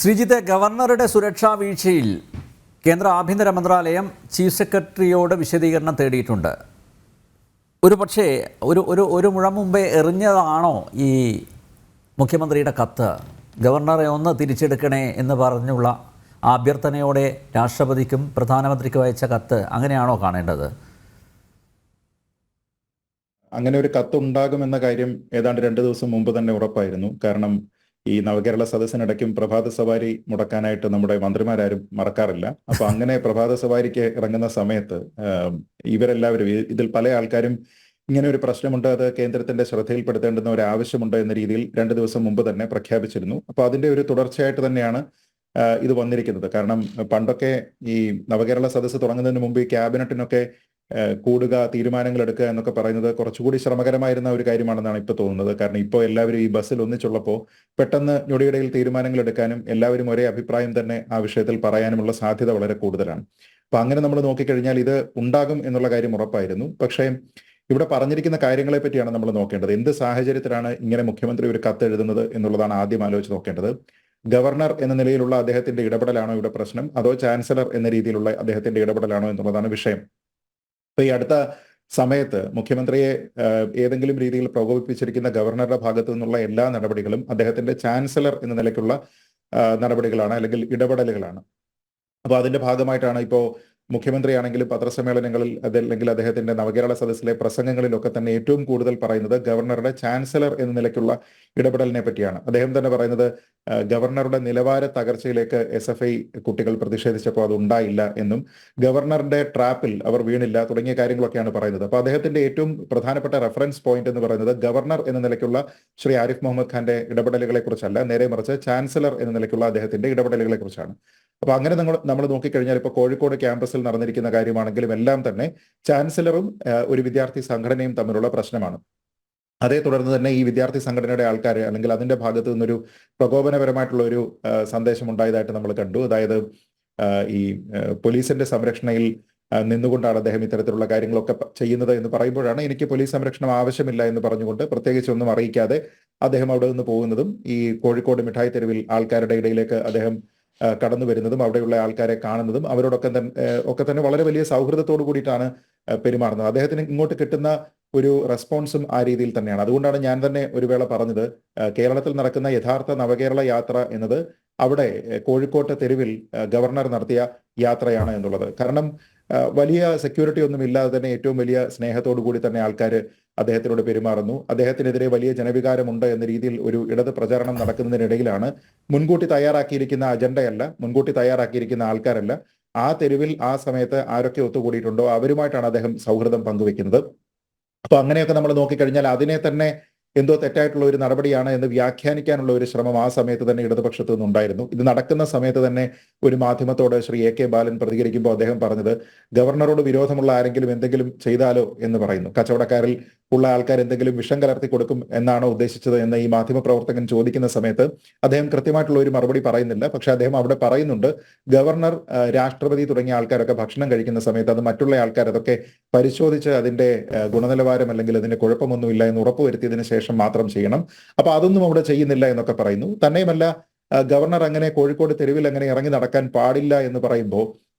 ശ്രീജിത്തെ, ഗവർണറുടെ സുരക്ഷാ വീഴ്ചയിൽ കേന്ദ്ര ആഭ്യന്തര മന്ത്രാലയം ചീഫ് സെക്രട്ടറിയോട് വിശദീകരണം തേടിയിട്ടുണ്ട്. ഒരു പക്ഷേ ഒരു മുഴം മുമ്പേ എറിഞ്ഞതാണോ ഈ മുഖ്യമന്ത്രിയുടെ കത്ത്? ഗവർണറെ ഒന്ന് തിരിച്ചെടുക്കണേ എന്ന് പറഞ്ഞുള്ള അഭ്യർത്ഥനയോടെ രാഷ്ട്രപതിക്കും പ്രധാനമന്ത്രിക്കും അയച്ച കത്ത് അങ്ങനെയാണോ കാണേണ്ടത്? അങ്ങനെ ഒരു കത്ത് ഉണ്ടാകുമെന്ന കാര്യം ഏതാണ്ട് 2 ദിവസം മുമ്പ് തന്നെ ഉറപ്പായിരുന്നു. കാരണം ഈ നവകേരള സദസ്സിനിടയ്ക്കും പ്രഭാത സവാരി മുടക്കാനായിട്ട് നമ്മുടെ മന്ത്രിമാരാരും മറക്കാറില്ല. അപ്പൊ അങ്ങനെ പ്രഭാത സവാരിക്ക് ഇറങ്ങുന്ന സമയത്ത് ഇവരെല്ലാവരും ഇതിൽ പല ആൾക്കാരും ഇങ്ങനെ ഒരു പ്രശ്നമുണ്ട്, അത് കേന്ദ്രത്തിന്റെ ശ്രദ്ധയിൽപ്പെടുത്തേണ്ടുന്ന ഒരു ആവശ്യമുണ്ട് എന്ന രീതിയിൽ 2 ദിവസം മുമ്പ് തന്നെ പ്രഖ്യാപിച്ചിരുന്നു. അപ്പൊ അതിന്റെ ഒരു തുടർച്ചയായിട്ട് തന്നെയാണ് ഇത് വന്നിരിക്കുന്നത്. കാരണം പണ്ടൊക്കെ ഈ നവകേരള സദസ്സ് തുടങ്ങുന്നതിന് മുമ്പ് ഈ ക്യാബിനറ്റിനൊക്കെ കൂടുക, തീരുമാനങ്ങൾ എടുക്കുക എന്നൊക്കെ പറയുന്നത് കുറച്ചുകൂടി ശ്രമകരമായിരുന്ന ഒരു കാര്യമാണെന്നാണ് ഇപ്പോൾ തോന്നുന്നത്. കാരണം ഇപ്പോൾ എല്ലാവരും ഈ ബസ്സിൽ ഒന്നിച്ചുള്ളപ്പോൾ പെട്ടെന്ന് ഞൊടിയിടയിൽ തീരുമാനങ്ങൾ എടുക്കാനും എല്ലാവരും ഒരേ അഭിപ്രായം തന്നെ ആ വിഷയത്തിൽ പറയാനുമുള്ള സാധ്യത വളരെ കൂടുതലാണ്. അപ്പൊ അങ്ങനെ നമ്മൾ നോക്കിക്കഴിഞ്ഞാൽ ഇത് ഉണ്ടാകും എന്നുള്ള കാര്യം ഉറപ്പായിരുന്നു. പക്ഷേ ഇവിടെ പറഞ്ഞിരിക്കുന്ന കാര്യങ്ങളെ പറ്റിയാണ് നമ്മൾ നോക്കേണ്ടത്. എന്ത് സാഹചര്യത്തിലാണ് ഇങ്ങനെ മുഖ്യമന്ത്രി ഒരു കത്ത് എഴുതുന്നത് എന്നുള്ളതാണ് ആദ്യം ആലോചിച്ച് നോക്കേണ്ടത്. ഗവർണർ എന്ന നിലയിലുള്ള അദ്ദേഹത്തിന്റെ ഇടപെടലാണോ ഇവിടെ പ്രശ്നം, അതോ ചാൻസലർ എന്ന രീതിയിലുള്ള അദ്ദേഹത്തിന്റെ ഇടപെടലാണോ എന്നുള്ളതാണ് വിഷയം. ഇപ്പൊ ഈ അടുത്ത സമയത്ത് മുഖ്യമന്ത്രിയെ ഏതെങ്കിലും രീതിയിൽ പ്രകോപിപ്പിച്ചിരിക്കുന്ന ഗവർണറുടെ ഭാഗത്തു നിന്നുള്ള എല്ലാ നടപടികളും അദ്ദേഹത്തിന്റെ ചാൻസലർ എന്ന നിലയ്ക്കുള്ള നടപടികളാണ്, അല്ലെങ്കിൽ ഇടപെടലുകളാണ്. അപ്പൊ അതിന്റെ ഭാഗമായിട്ടാണ് ഇപ്പോൾ മുഖ്യമന്ത്രിയാണെങ്കിലും പത്രസമ്മേളനങ്ങളിൽ അതല്ലെങ്കിൽ അദ്ദേഹത്തിന്റെ നവകേരള സദസ്സിലെ പ്രസംഗങ്ങളിലൊക്കെ തന്നെ ഏറ്റവും കൂടുതൽ പറയുന്നത് ഗവർണറുടെ ചാൻസലർ എന്ന നിലയ്ക്കുള്ള ഇടപെടലിനെ പറ്റിയാണ്. അദ്ദേഹം തന്നെ പറയുന്നത് ഗവർണറുടെ നിലവാര തകർച്ചയിലേക്ക് SFI കുട്ടികൾ പ്രതിഷേധിച്ചപ്പോൾ അത് ഉണ്ടായില്ല എന്നും, ഗവർണറുടെ ട്രാപ്പിൽ അവർ വീണില്ല തുടങ്ങിയ കാര്യങ്ങളൊക്കെയാണ് പറയുന്നത്. അപ്പൊ അദ്ദേഹത്തിന്റെ ഏറ്റവും പ്രധാനപ്പെട്ട റെഫറൻസ് പോയിന്റ് എന്ന് പറയുന്നത് ഗവർണർ എന്ന നിലയ്ക്കുള്ള ശ്രീ ആരിഫ് മുഹമ്മദ് ഖാന്റെ ഇടപെടലുകളെ കുറിച്ചല്ല, നേരെ മറിച്ച് ചാൻസലർ എന്ന നിലയ്ക്കുള്ള അദ്ദേഹത്തിന്റെ ഇടപെടലുകളെ കുറിച്ചാണ്. അപ്പൊ അങ്ങനെ നമ്മൾ നോക്കിക്കഴിഞ്ഞാൽ ഇപ്പൊ കോഴിക്കോട് ക്യാമ്പസിൽ നടന്നിരിക്കുന്ന കാര്യമാണെങ്കിലും എല്ലാം തന്നെ ചാൻസലറും ഒരു വിദ്യാർത്ഥി സംഘടനയും തമ്മിലുള്ള പ്രശ്നമാണ്. അതേ തുടർന്ന് തന്നെ ഈ വിദ്യാർത്ഥി സംഘടനയുടെ ആൾക്കാർ അല്ലെങ്കിൽ അതിന്റെ ഭാഗത്തു നിന്നൊരു പ്രകോപനപരമായിട്ടുള്ള ഒരു സന്ദേശം ഉണ്ടായതായിട്ട് നമ്മൾ കണ്ടു. അതായത് ഈ പോലീസിന്റെ സംരക്ഷണയിൽ നിന്നുകൊണ്ടാണ് അദ്ദേഹം ഇത്തരത്തിലുള്ള കാര്യങ്ങളൊക്കെ ചെയ്യുന്നത് എന്ന് പറയുമ്പോഴാണ് എനിക്ക് പോലീസ് സംരക്ഷണം ആവശ്യമില്ല എന്ന് പറഞ്ഞുകൊണ്ട് പ്രത്യേകിച്ചൊന്നും അറിയിക്കാതെ അദ്ദേഹം അവിടെ നിന്ന് പോകുന്നതും ഈ കോഴിക്കോട് മിഠായി തെരുവിൽ ആൾക്കാരുടെ ഇടയിലേക്ക് അദ്ദേഹം കടന്നു വരുന്നതും അവിടെയുള്ള ആൾക്കാരെ കാണുന്നതും ഒക്കെ തന്നെ വളരെ വലിയ സൗഹൃദത്തോടു കൂടിയിട്ടാണ് പെരുമാറുന്നത്. അദ്ദേഹത്തിന് ഇങ്ങോട്ട് കിട്ടുന്ന ഒരു റെസ്പോൺസും ആ രീതിയിൽ തന്നെയാണ്. അതുകൊണ്ടാണ് ഞാൻ തന്നെ ഒരു വേള പറഞ്ഞത് കേരളത്തിൽ നടക്കുന്ന യഥാർത്ഥ നവകേരള യാത്ര എന്നത് അവിടെ കോഴിക്കോട്ടെ തെരുവിൽ ഗവർണർ നടത്തിയ യാത്രയാണ് എന്നുള്ളത്. കാരണം വലിയ സെക്യൂരിറ്റി ഒന്നും ഇല്ലാതെ തന്നെ ഏറ്റവും വലിയ സ്നേഹത്തോടു കൂടി തന്നെ ആൾക്കാർ അദ്ദേഹത്തിനോട് പെരുമാറുന്നു. അദ്ദേഹത്തിനെതിരെ വലിയ ജനവികാരമുണ്ട് എന്ന രീതിയിൽ ഒരു ഇടത് പ്രചാരണം നടക്കുന്നതിനിടയിലാണ് മുൻകൂട്ടി തയ്യാറാക്കിയിരിക്കുന്ന അജണ്ടയല്ല, മുൻകൂട്ടി തയ്യാറാക്കിയിരിക്കുന്ന ആൾക്കാരല്ല, ആ തെരുവിൽ ആ സമയത്ത് ആരൊക്കെ ഒത്തുകൂടിയിട്ടുണ്ടോ അവരുമായിട്ടാണ് അദ്ദേഹം സൗഹൃദം പങ്കുവെക്കുന്നത്. അപ്പൊ അങ്ങനെയൊക്കെ നമ്മൾ നോക്കിക്കഴിഞ്ഞാൽ അതിനെ തന്നെ എന്തോ തെറ്റായിട്ടുള്ള ഒരു നടപടിയാണ് എന്ന് വ്യാഖ്യാനിക്കാനുള്ള ഒരു ശ്രമം ആ സമയത്ത് തന്നെ ഇടതുപക്ഷത്തു നിന്നുണ്ടായിരുന്നു. ഇത് നടക്കുന്ന സമയത്ത് തന്നെ ഒരു മാധ്യമത്തോട് ശ്രീ AK ബാലൻ പ്രതികരിക്കുമ്പോൾ അദ്ദേഹം പറഞ്ഞത് ഗവർണറോട് വിരോധമുള്ള ആരെങ്കിലും എന്തെങ്കിലും ചെയ്താലോ എന്ന് പറയുന്നു. കച്ചവടക്കാരിൽ ഉള്ള ആൾക്കാർ എന്തെങ്കിലും വിഷം കലർത്തി കൊടുക്കും എന്നാണോ ഉദ്ദേശിച്ചത് എന്ന് ഈ മാധ്യമപ്രവർത്തകൻ ചോദിക്കുന്ന സമയത്ത് അദ്ദേഹം കൃത്യമായിട്ടുള്ള ഒരു മറുപടി പറയുന്നില്ല. പക്ഷെ അദ്ദേഹം അവിടെ പറയുന്നുണ്ട് ഗവർണർ, രാഷ്ട്രപതി തുടങ്ങിയ ആൾക്കാരൊക്കെ ഭക്ഷണം കഴിക്കുന്ന സമയത്ത് അത് മറ്റുള്ള ആൾക്കാർ അതൊക്കെ പരിശോധിച്ച് അതിന്റെ ഗുണനിലവാരം അല്ലെങ്കിൽ അതിന്റെ കുഴപ്പമൊന്നുമില്ല എന്ന് ഉറപ്പുവരുത്തിയതിനു ശേഷം മാത്രം ചെയ്യണം. അപ്പൊ അതൊന്നും അവിടെ ചെയ്യുന്നില്ല എന്നൊക്കെ പറയുന്നു. തന്നെയുമല്ല, ഗവർണർ അങ്ങനെ കോഴിക്കോട് തെരുവിൽ അങ്ങനെ ഇറങ്ങി നടക്കാൻ പാടില്ല എന്ന് പറയുമ്പോൾ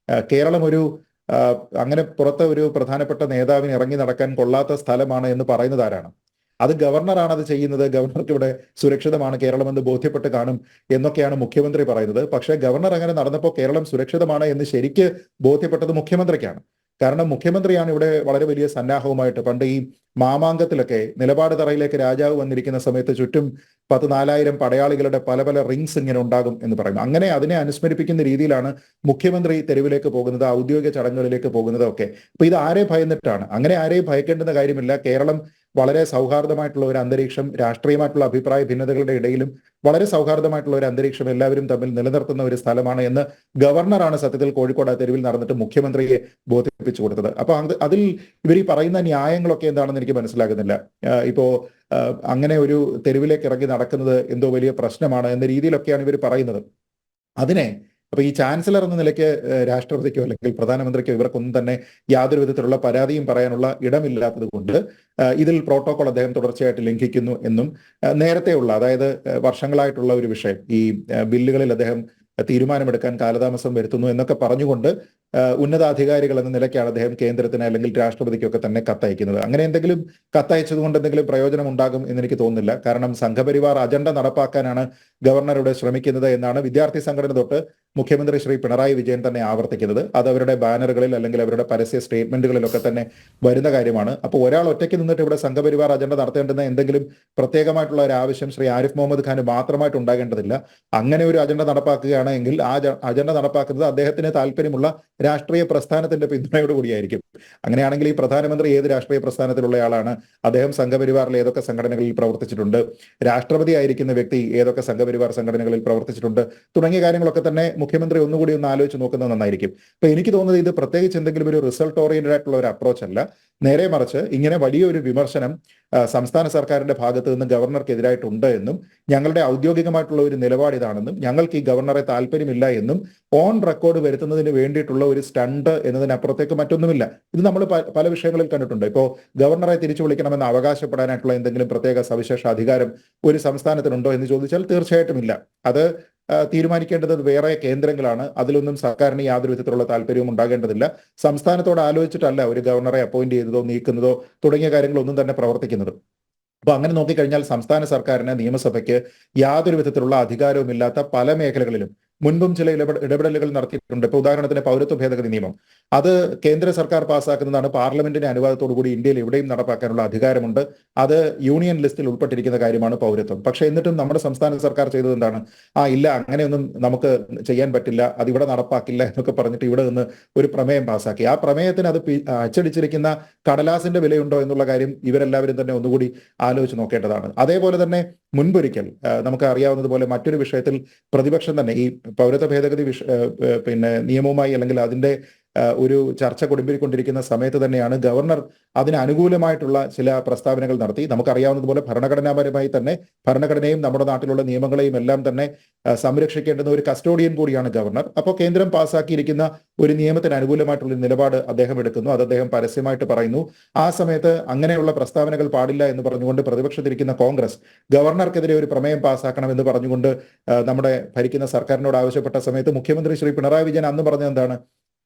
കേരളം അങ്ങനെ പുറത്തെ ഒരു പ്രധാനപ്പെട്ട നേതാവിന് ഇറങ്ങി നടക്കാൻ കൊള്ളാത്ത സ്ഥലമാണ് എന്ന് പറയുന്നത് ആരാണ്? അത് ഗവർണറാണ് അത് ചെയ്യുന്നത്. ഗവർണർക്ക് ഇവിടെ സുരക്ഷിതമാണ്, കേരളം എന്ന് ബോധ്യപ്പെട്ട് കാണും എന്നൊക്കെയാണ് മുഖ്യമന്ത്രി പറയുന്നത്. പക്ഷേ ഗവർണർ അങ്ങനെ നടന്നപ്പോൾ കേരളം സുരക്ഷിതമാണ് എന്ന് ശരിക്ക് ബോധ്യപ്പെട്ടത് മുഖ്യമന്ത്രിക്കാണ്. കാരണം മുഖ്യമന്ത്രിയാണ് ഇവിടെ വളരെ വലിയ സന്നാഹവുമായിട്ട്, പണ്ട് ഈ മാമാങ്കത്തിലൊക്കെ നിലപാട് തറയിലേക്ക് രാജാവ് വന്നിരിക്കുന്ന സമയത്ത് ചുറ്റും 10,000-4,000 പടയാളികളുടെ പല പല റിങ്സ് ഇങ്ങനെ ഉണ്ടാകും എന്ന് പറയും. അങ്ങനെ അതിനെ അനുസ്മരിപ്പിക്കുന്ന രീതിയിലാണ് മുഖ്യമന്ത്രി തെരുവിലേക്ക് പോകുന്നത്, ഔദ്യോഗിക ചടങ്ങുകളിലേക്ക് പോകുന്നത് ഒക്കെ. അപ്പൊ ഇത് ആരെ ഭയന്നിട്ടാണ്? അങ്ങനെ ആരെയും ഭയക്കേണ്ടുന്ന കാര്യമില്ല. കേരളം വളരെ സൗഹാർദ്ദമായിട്ടുള്ള ഒരു അന്തരീക്ഷം, രാഷ്ട്രീയമായിട്ടുള്ള അഭിപ്രായ ഭിന്നതകളുടെ ഇടയിലും വളരെ സൗഹാർദ്ദമായിട്ടുള്ള ഒരു അന്തരീക്ഷം എല്ലാവരും തമ്മിൽ നിലനിർത്തുന്ന ഒരു സ്ഥലമാണ് എന്ന് ഗവർണറാണ് സത്യത്തിൽ കോഴിക്കോട് തെരുവിൽ നടന്നിട്ട് മുഖ്യമന്ത്രിയെ ബോധിപ്പിച്ചു കൊടുത്തത്. അപ്പൊ അതിൽ ഇവർ ഈ പറയുന്ന ന്യായങ്ങളൊക്കെ എന്താണെന്ന് എനിക്ക് മനസ്സിലാകുന്നില്ല. ഇപ്പോ അങ്ങനെ ഒരു തെരുവിലേക്ക് ഇറങ്ങി നടക്കുന്നത് എന്തോ വലിയ പ്രശ്നമാണ് എന്ന രീതിയിലൊക്കെയാണ് ഇവർ പറയുന്നത്. അതിനെ അപ്പൊ ഈ ചാൻസലർ എന്ന നിലയ്ക്ക് രാഷ്ട്രപതിക്കോ അല്ലെങ്കിൽ പ്രധാനമന്ത്രിക്കോ ഇവർക്കൊന്നും തന്നെ യാതൊരു വിധത്തിലുള്ള പരാതിയും പറയാനുള്ള ഇടമില്ലാത്തത് കൊണ്ട് ഇതിൽ പ്രോട്ടോകോൾ അദ്ദേഹം തുടർച്ചയായിട്ട് ലംഘിക്കുന്നു എന്നും നേരത്തെയുള്ള, അതായത് വർഷങ്ങളായിട്ടുള്ള ഒരു വിഷയം, ഈ ബില്ലുകളിൽ അദ്ദേഹം തീരുമാനമെടുക്കാൻ കാലതാമസം വരുത്തുന്നു എന്നൊക്കെ പറഞ്ഞുകൊണ്ട് ഉന്നതാധികാരികൾ എന്ന നിലയ്ക്കാണ് അദ്ദേഹം കേന്ദ്രത്തിന് അല്ലെങ്കിൽ രാഷ്ട്രപതിക്കൊക്കെ തന്നെ കത്തയക്കുന്നത്. അങ്ങനെ എന്തെങ്കിലും കത്തയച്ചതുകൊണ്ട് എന്തെങ്കിലും പ്രയോജനം ഉണ്ടാകും എന്ന് എനിക്ക് തോന്നുന്നില്ല. കാരണം സംഘപരിവാർ അജണ്ട നടപ്പാക്കാനാണ് ഗവർണർ ഇവിടെ ശ്രമിക്കുന്നത് എന്നാണ് വിദ്യാർത്ഥി സംഘടന തൊട്ട് മുഖ്യമന്ത്രി ശ്രീ പിണറായി വിജയൻ തന്നെ ആവർത്തിക്കുന്നത്. അത് അവരുടെ ബാനറുകളിൽ അല്ലെങ്കിൽ അവരുടെ പരസ്യ സ്റ്റേറ്റ്മെന്റുകളിലൊക്കെ തന്നെ വരുന്ന കാര്യമാണ്. അപ്പോൾ ഒരാൾ ഒറ്റയ്ക്ക് നിന്നിട്ട് ഇവിടെ സംഘപരിവാർ അജണ്ട നടത്തേണ്ടുന്ന എന്തെങ്കിലും പ്രത്യേകമായിട്ടുള്ള ഒരു ആവശ്യം ശ്രീ ആരിഫ് മുഹമ്മദ് ഖാന് മാത്രമായിട്ട് ഉണ്ടാകേണ്ടതില്ല. അങ്ങനെ ഒരു അജണ്ട നടപ്പാക്കുകയാണെങ്കിൽ ആ അജണ്ട നടപ്പാക്കുന്നത് അദ്ദേഹത്തിന് താല്പര്യമുള്ള രാഷ്ട്രീയ പ്രസ്ഥാനത്തിന്റെ പിന്തുണയോട് കൂടിയായിരിക്കും. അങ്ങനെയാണെങ്കിൽ ഈ പ്രധാനമന്ത്രി ഏത് രാഷ്ട്രീയ പ്രസ്ഥാനത്തിലുള്ള ആളാണ്? അദ്ദേഹം സംഘപരിവാറിൽ ഏതൊക്കെ സംഘടനകളിൽ പ്രവർത്തിച്ചിട്ടുണ്ട്? രാഷ്ട്രപതി ആയിരിക്കുന്ന വ്യക്തി ഏതൊക്കെ സംഘപരിവാർ സംഘടനകളിൽ പ്രവർത്തിച്ചിട്ടുണ്ട്? തുടങ്ങിയ കാര്യങ്ങളൊക്കെ തന്നെ മുഖ്യമന്ത്രി ഒന്നുകൂടി ഒന്ന് ആലോചിച്ച് നോക്കുന്നത് നന്നായിരിക്കും. അപ്പൊ എനിക്ക് തോന്നുന്നത് ഇത് പ്രത്യേകിച്ച് എന്തെങ്കിലും ഒരു റിസൾട്ട് ഓറിയന്റഡ് ആയിട്ടുള്ള ഒരു അപ്രോച്ച് അല്ല. നേരെ മറിച്ച് ഇങ്ങനെ വലിയൊരു വിമർശനം സംസ്ഥാന സർക്കാരിന്റെ ഭാഗത്ത് നിന്ന് ഗവർണർക്കെതിരായിട്ടുണ്ട് എന്നും ഞങ്ങളുടെ ഔദ്യോഗികമായിട്ടുള്ള ഒരു നിലപാട് ഇതാണെന്നും ഞങ്ങൾക്ക് ഈ ഗവർണറെ താല്പര്യമില്ല എന്നും ഓൺ റെക്കോർഡ് വരുത്തുന്നതിന് വേണ്ടിയിട്ടുള്ള ഒരു സ്റ്റണ്ട് എന്നതിനപ്പുറത്തേക്ക് മറ്റൊന്നുമില്ല. ഇത് നമ്മൾ പല വിഷയങ്ങളിൽ കണ്ടിട്ടുണ്ട്. ഇപ്പോൾ ഗവർണറെ തിരിച്ചു വിളിക്കണമെന്ന് അവകാശപ്പെടാനായിട്ടുള്ള എന്തെങ്കിലും പ്രത്യേക സവിശേഷ അധികാരം ഒരു സംസ്ഥാനത്തിനുണ്ടോ എന്ന് ചോദിച്ചാൽ തീർച്ചയായിട്ടും ഇല്ല. അത് തീരുമാനിക്കേണ്ടത് വേറെ കേന്ദ്രങ്ങളാണ്. അതിലൊന്നും സർക്കാരിന് യാതൊരു വിധത്തിലുള്ള താല്പര്യവും ഉണ്ടാകേണ്ടതില്ല. സംസ്ഥാനത്തോട് ആലോചിച്ചിട്ടല്ല ഒരു ഗവർണറെ അപ്പോയിന്റ് ചെയ്തതോ നീക്കുന്നതോ തുടങ്ങിയ കാര്യങ്ങളൊന്നും തന്നെ പ്രവർത്തിക്കുന്നത്. അപ്പൊ അങ്ങനെ നോക്കിക്കഴിഞ്ഞാൽ സംസ്ഥാന സർക്കാരിന്, നിയമസഭയ്ക്ക് യാതൊരു വിധത്തിലുള്ള അധികാരവുമില്ലാത്ത പല മേഖലകളിലും മുൻപും ചില ഇടപെടലുകൾ നടത്തിയിട്ടുണ്ട്. ഇപ്പൊ ഉദാഹരണത്തിന് പൗരത്വ ഭേദഗതി നിയമം, അത് കേന്ദ്ര സർക്കാർ പാസ്സാക്കുന്നതാണ്. പാർലമെന്റിന്റെ അനുവാദത്തോടു കൂടി ഇന്ത്യയിൽ എവിടെയും നടപ്പാക്കാനുള്ള അധികാരമുണ്ട്. അത് യൂണിയൻ ലിസ്റ്റിൽ ഉൾപ്പെട്ടിരിക്കുന്ന കാര്യമാണ് പൗരത്വം. പക്ഷെ എന്നിട്ടും നമ്മുടെ സംസ്ഥാന സർക്കാർ ചെയ്തത് എന്താണ്? ഇല്ല, അങ്ങനെയൊന്നും നമുക്ക് ചെയ്യാൻ പറ്റില്ല, അത് ഇവിടെ നടപ്പാക്കില്ല എന്നൊക്കെ പറഞ്ഞിട്ട് ഇവിടെ നിന്ന് ഒരു പ്രമേയം പാസ്സാക്കി. ആ പ്രമേയത്തിന് അത് അച്ചടിച്ചിരിക്കുന്ന കടലാസിന്റെ വിലയുണ്ടോ എന്നുള്ള കാര്യം ഇവരെല്ലാവരും തന്നെ ഒന്നുകൂടി ആലോചിച്ച് നോക്കേണ്ടതാണ്. അതേപോലെ തന്നെ മുൻപൊരിക്കൽ നമുക്ക് അറിയാവുന്നതുപോലെ മറ്റൊരു വിഷയത്തിൽ പ്രതിപക്ഷം തന്നെ ഈ പൗരത്വ ഭേദഗതി നിയമവുമായി അല്ലെങ്കിൽ അതിന്റെ ഒരു ചർച്ച കൊടുമ്പിരിക്കൊണ്ടിരിക്കുന്ന സമയത്ത് തന്നെയാണ് ഗവർണർ അതിന് അനുകൂലമായിട്ടുള്ള ചില പ്രസ്താവനകൾ നടത്തി. നമുക്കറിയാവുന്നതുപോലെ ഭരണഘടനാപരമായി തന്നെ ഭരണഘടനയും നമ്മുടെ നാട്ടിലുള്ള നിയമങ്ങളെയും എല്ലാം തന്നെ സംരക്ഷിക്കേണ്ടുന്ന ഒരു കസ്റ്റോഡിയൻ കൂടിയാണ് ഗവർണർ. അപ്പോൾ കേന്ദ്രം പാസ്സാക്കിയിരിക്കുന്ന ഒരു നിയമത്തിന് അനുകൂലമായിട്ടുള്ള നിലപാട് അദ്ദേഹം എടുക്കുന്നു, അത് അദ്ദേഹം പരസ്യമായിട്ട് പറയുന്നു. ആ സമയത്ത് അങ്ങനെയുള്ള പ്രസ്താവനകൾ പാടില്ല എന്ന് പറഞ്ഞുകൊണ്ട് പ്രതിപക്ഷത്തിരിക്കുന്ന കോൺഗ്രസ് ഗവർണർക്കെതിരെ ഒരു പ്രമേയം പാസ്സാക്കണം എന്ന് പറഞ്ഞുകൊണ്ട് നമ്മുടെ ഭരിക്കുന്ന സർക്കാരിനോട് ആവശ്യപ്പെട്ട സമയത്ത് മുഖ്യമന്ത്രി ശ്രീ പിണറായി വിജയൻ അന്ന് പറഞ്ഞത് എന്താണ്?